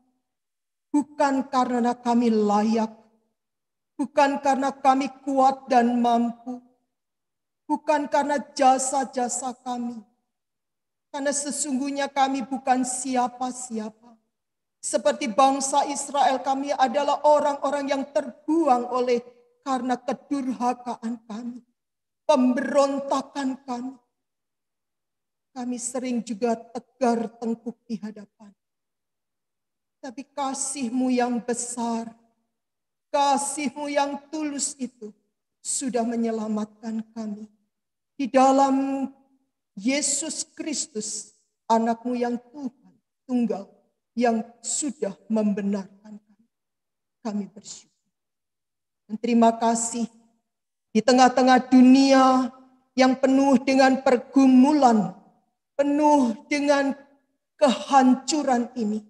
bukan karena kami layak, bukan karena kami kuat dan mampu, bukan karena jasa-jasa kami, karena sesungguhnya kami bukan siapa-siapa. Seperti bangsa Israel, kami adalah orang-orang yang terbuang oleh karena kedurhakaan kami, pemberontakan kami. Kami sering juga tegar tengkuk di hadapan. Tapi kasih-Mu yang besar, kasih-Mu yang tulus itu sudah menyelamatkan kami. Di dalam Yesus Kristus, anak-Mu yang Tuhan, tunggal, yang sudah membenarkan kami. Kami bersyukur. Dan terima kasih di tengah-tengah dunia yang penuh dengan pergumulan, penuh dengan kehancuran ini,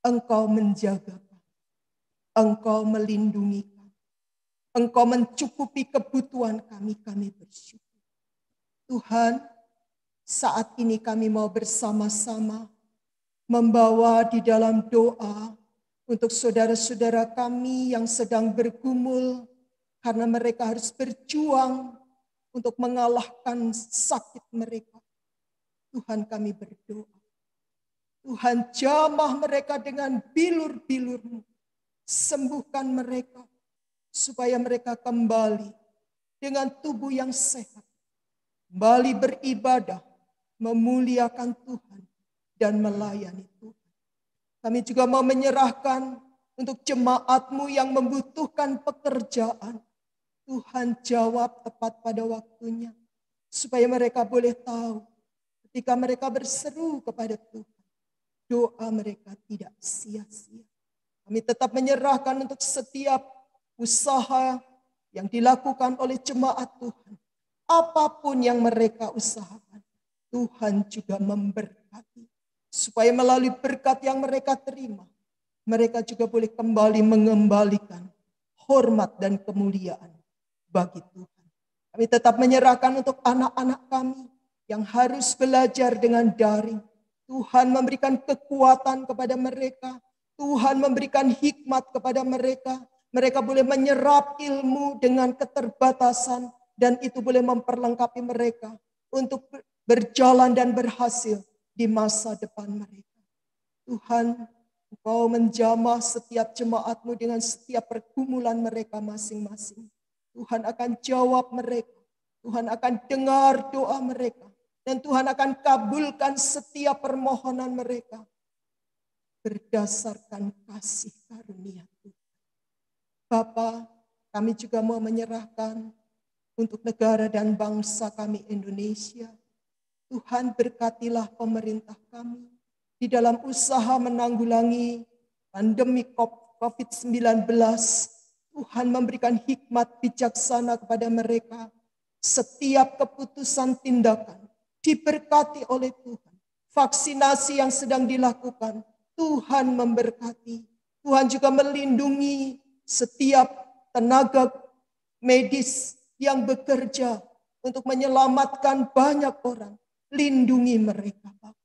Engkau menjaga kami, Engkau melindungi kami, Engkau mencukupi kebutuhan kami, kami bersyukur. Tuhan, saat ini kami mau bersama-sama membawa di dalam doa untuk saudara-saudara kami yang sedang bergumul karena mereka harus berjuang untuk mengalahkan sakit mereka. Tuhan, kami berdoa. Tuhan, jamah mereka dengan bilur-bilur-Mu. Sembuhkan mereka supaya mereka kembali dengan tubuh yang sehat. Kembali beribadah, memuliakan Tuhan, dan melayani Tuhan. Kami juga mau menyerahkan untuk jemaat-Mu yang membutuhkan pekerjaan. Tuhan, jawab tepat pada waktunya, supaya mereka boleh tahu ketika mereka berseru kepada Tuhan, doa mereka tidak sia-sia. Kami tetap menyerahkan untuk setiap usaha yang dilakukan oleh jemaat Tuhan. Apapun yang mereka usahakan, Tuhan juga memberkati. Supaya melalui berkat yang mereka terima, mereka juga boleh kembali mengembalikan hormat dan kemuliaan bagi Tuhan. Kami tetap menyerahkan untuk anak-anak kami yang harus belajar dengan daring. Tuhan memberikan kekuatan kepada mereka. Tuhan memberikan hikmat kepada mereka. Mereka boleh menyerap ilmu dengan keterbatasan dan itu boleh memperlengkapi mereka untuk berjalan dan berhasil di masa depan mereka. Tuhan, Engkau menjamah setiap jemaat-Mu dengan setiap pergumulan mereka masing-masing. Tuhan akan jawab mereka. Tuhan akan dengar doa mereka. Dan Tuhan akan kabulkan setiap permohonan mereka. Berdasarkan kasih karunia Tuhan. Bapa, kami juga mau menyerahkan untuk negara dan bangsa kami Indonesia. Tuhan, berkatilah pemerintah kami di dalam usaha menanggulangi pandemi COVID-19. Tuhan memberikan hikmat bijaksana kepada mereka. Setiap keputusan tindakan diberkati oleh Tuhan. Vaksinasi yang sedang dilakukan, Tuhan memberkati. Tuhan juga melindungi setiap tenaga medis yang bekerja untuk menyelamatkan banyak orang. Lindungi mereka, Bapak.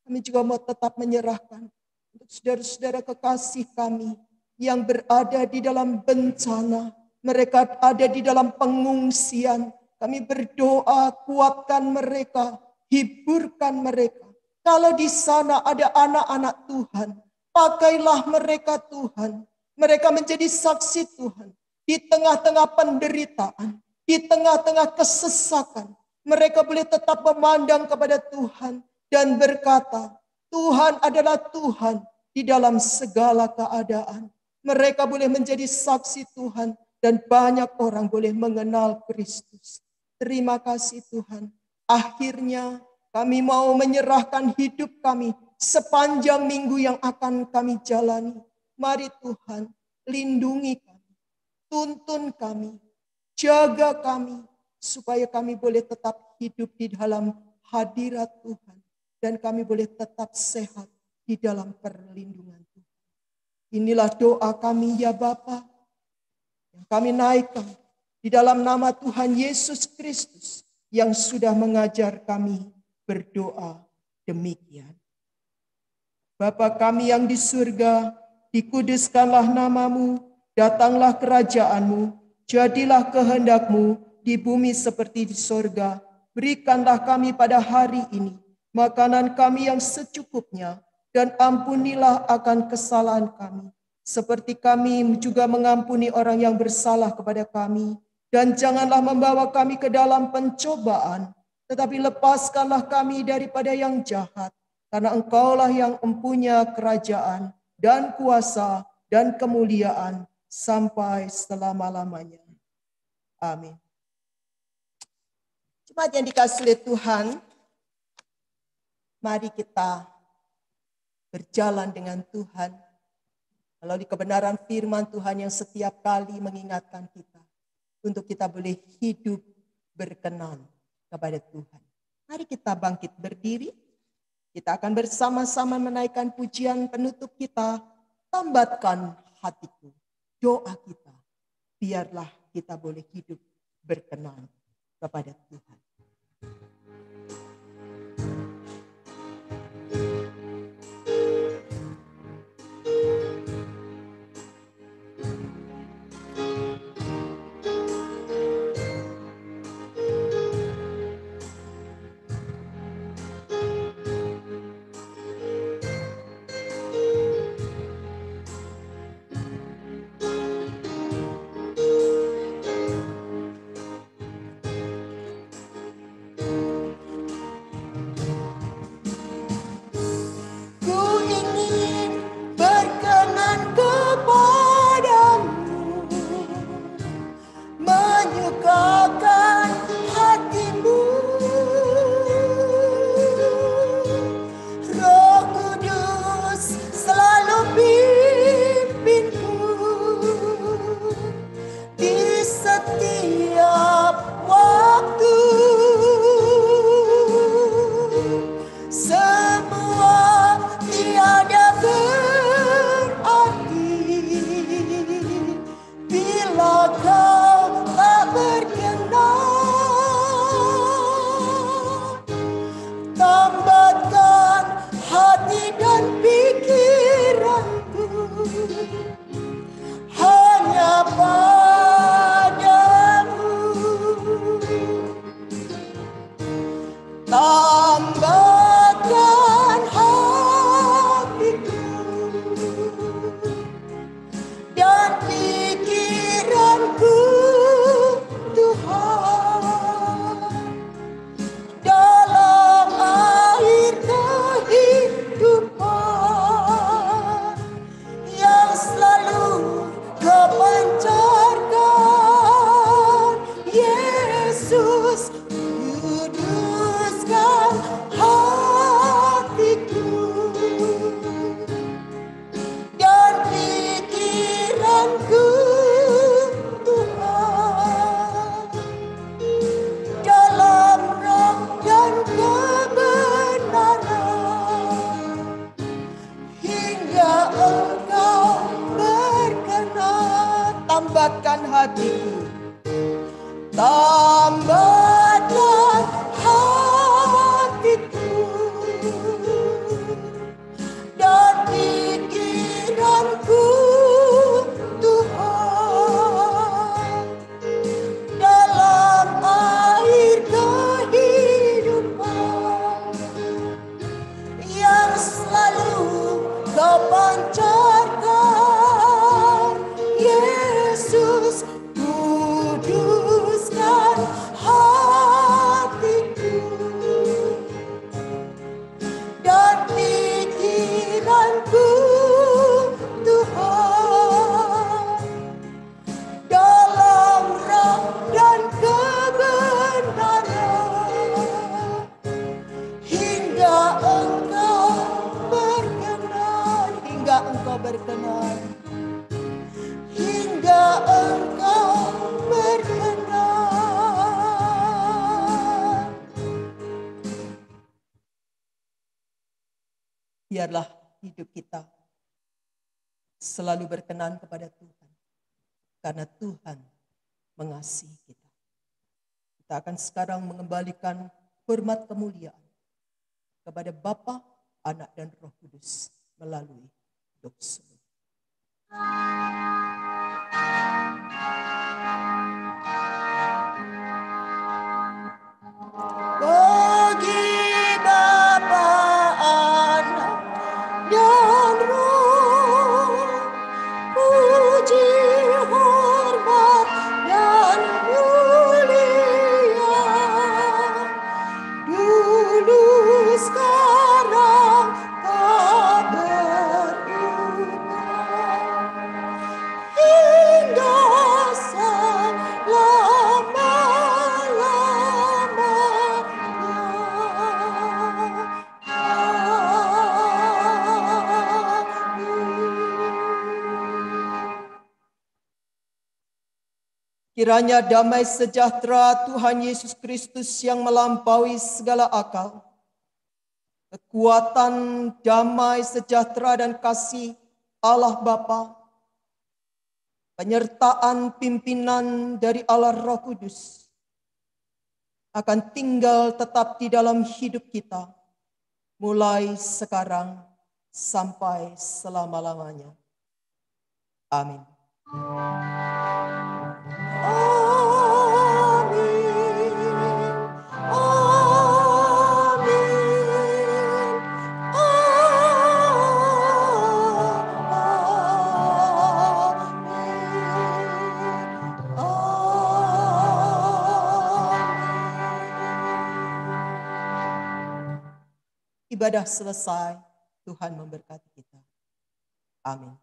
Kami juga mau tetap menyerahkan untuk saudara-saudara kekasih kami yang berada di dalam bencana. Mereka ada di dalam pengungsian. Kami berdoa, kuatkan mereka, hiburkan mereka. Kalau di sana ada anak-anak Tuhan, pakailah mereka Tuhan. Mereka menjadi saksi Tuhan di tengah-tengah penderitaan, di tengah-tengah kesesakan. Mereka boleh tetap memandang kepada Tuhan dan berkata, Tuhan adalah Tuhan di dalam segala keadaan. Mereka boleh menjadi saksi Tuhan dan banyak orang boleh mengenal Kristus. Terima kasih Tuhan. Akhirnya kami mau menyerahkan hidup kami sepanjang minggu yang akan kami jalani. Mari Tuhan, lindungi kami, tuntun kami, jaga kami, supaya kami boleh tetap hidup di dalam hadirat Tuhan. Dan kami boleh tetap sehat di dalam perlindungan Tuhan. Inilah doa kami ya Bapa, yang kami naikkan di dalam nama Tuhan Yesus Kristus yang sudah mengajar kami berdoa demikian. Bapa kami yang di surga, dikuduskanlah namamu, datanglah kerajaanmu, jadilah kehendakmu di bumi seperti di surga. Berikanlah kami pada hari ini makanan kami yang secukupnya, dan ampunilah akan kesalahan kami, seperti kami juga mengampuni orang yang bersalah kepada kami. Dan janganlah membawa kami ke dalam pencobaan, tetapi lepaskanlah kami daripada yang jahat. Karena Engkaulah yang mempunyai kerajaan dan kuasa dan kemuliaan sampai selama-lamanya. Amin. Jemaat yang dikasihi oleh Tuhan, mari kita berjalan dengan Tuhan melalui kebenaran firman Tuhan yang setiap kali mengingatkan kita untuk kita boleh hidup berkenan kepada Tuhan. Mari kita bangkit berdiri. Kita akan bersama-sama menaikkan pujian penutup kita, tambatkan hatiku. Doa kita, biarlah kita boleh hidup berkenan kepada Tuhan. Tambatkan hatiku, tambatkan hatiku dan pikiranku, Tuhan, dalam air kehidupan yang selalu Kau pancarkan. Yesus, kuduskan hatiku dan pikiranku, Tuhan, berkenan, hingga Engkau berkenan. Biarlah hidup kita selalu berkenan kepada Tuhan, karena Tuhan mengasihi kita. Kita akan sekarang mengembalikan hormat kemuliaan kepada Bapa, Anak, dan Roh Kudus melalui dosa. Bagi Bapa, Anak, dan Roh, puji, hormat, dan mulia, dulu, sekarang, tak berubah, hingga kiranya damai sejahtera Tuhan Yesus Kristus yang melampaui segala akal, kekuatan, damai, sejahtera, dan kasih Allah Bapa, penyertaan pimpinan dari Allah Roh Kudus akan tinggal tetap di dalam hidup kita, mulai sekarang sampai selama-lamanya. Amin. Ibadah selesai, Tuhan memberkati kita. Amin.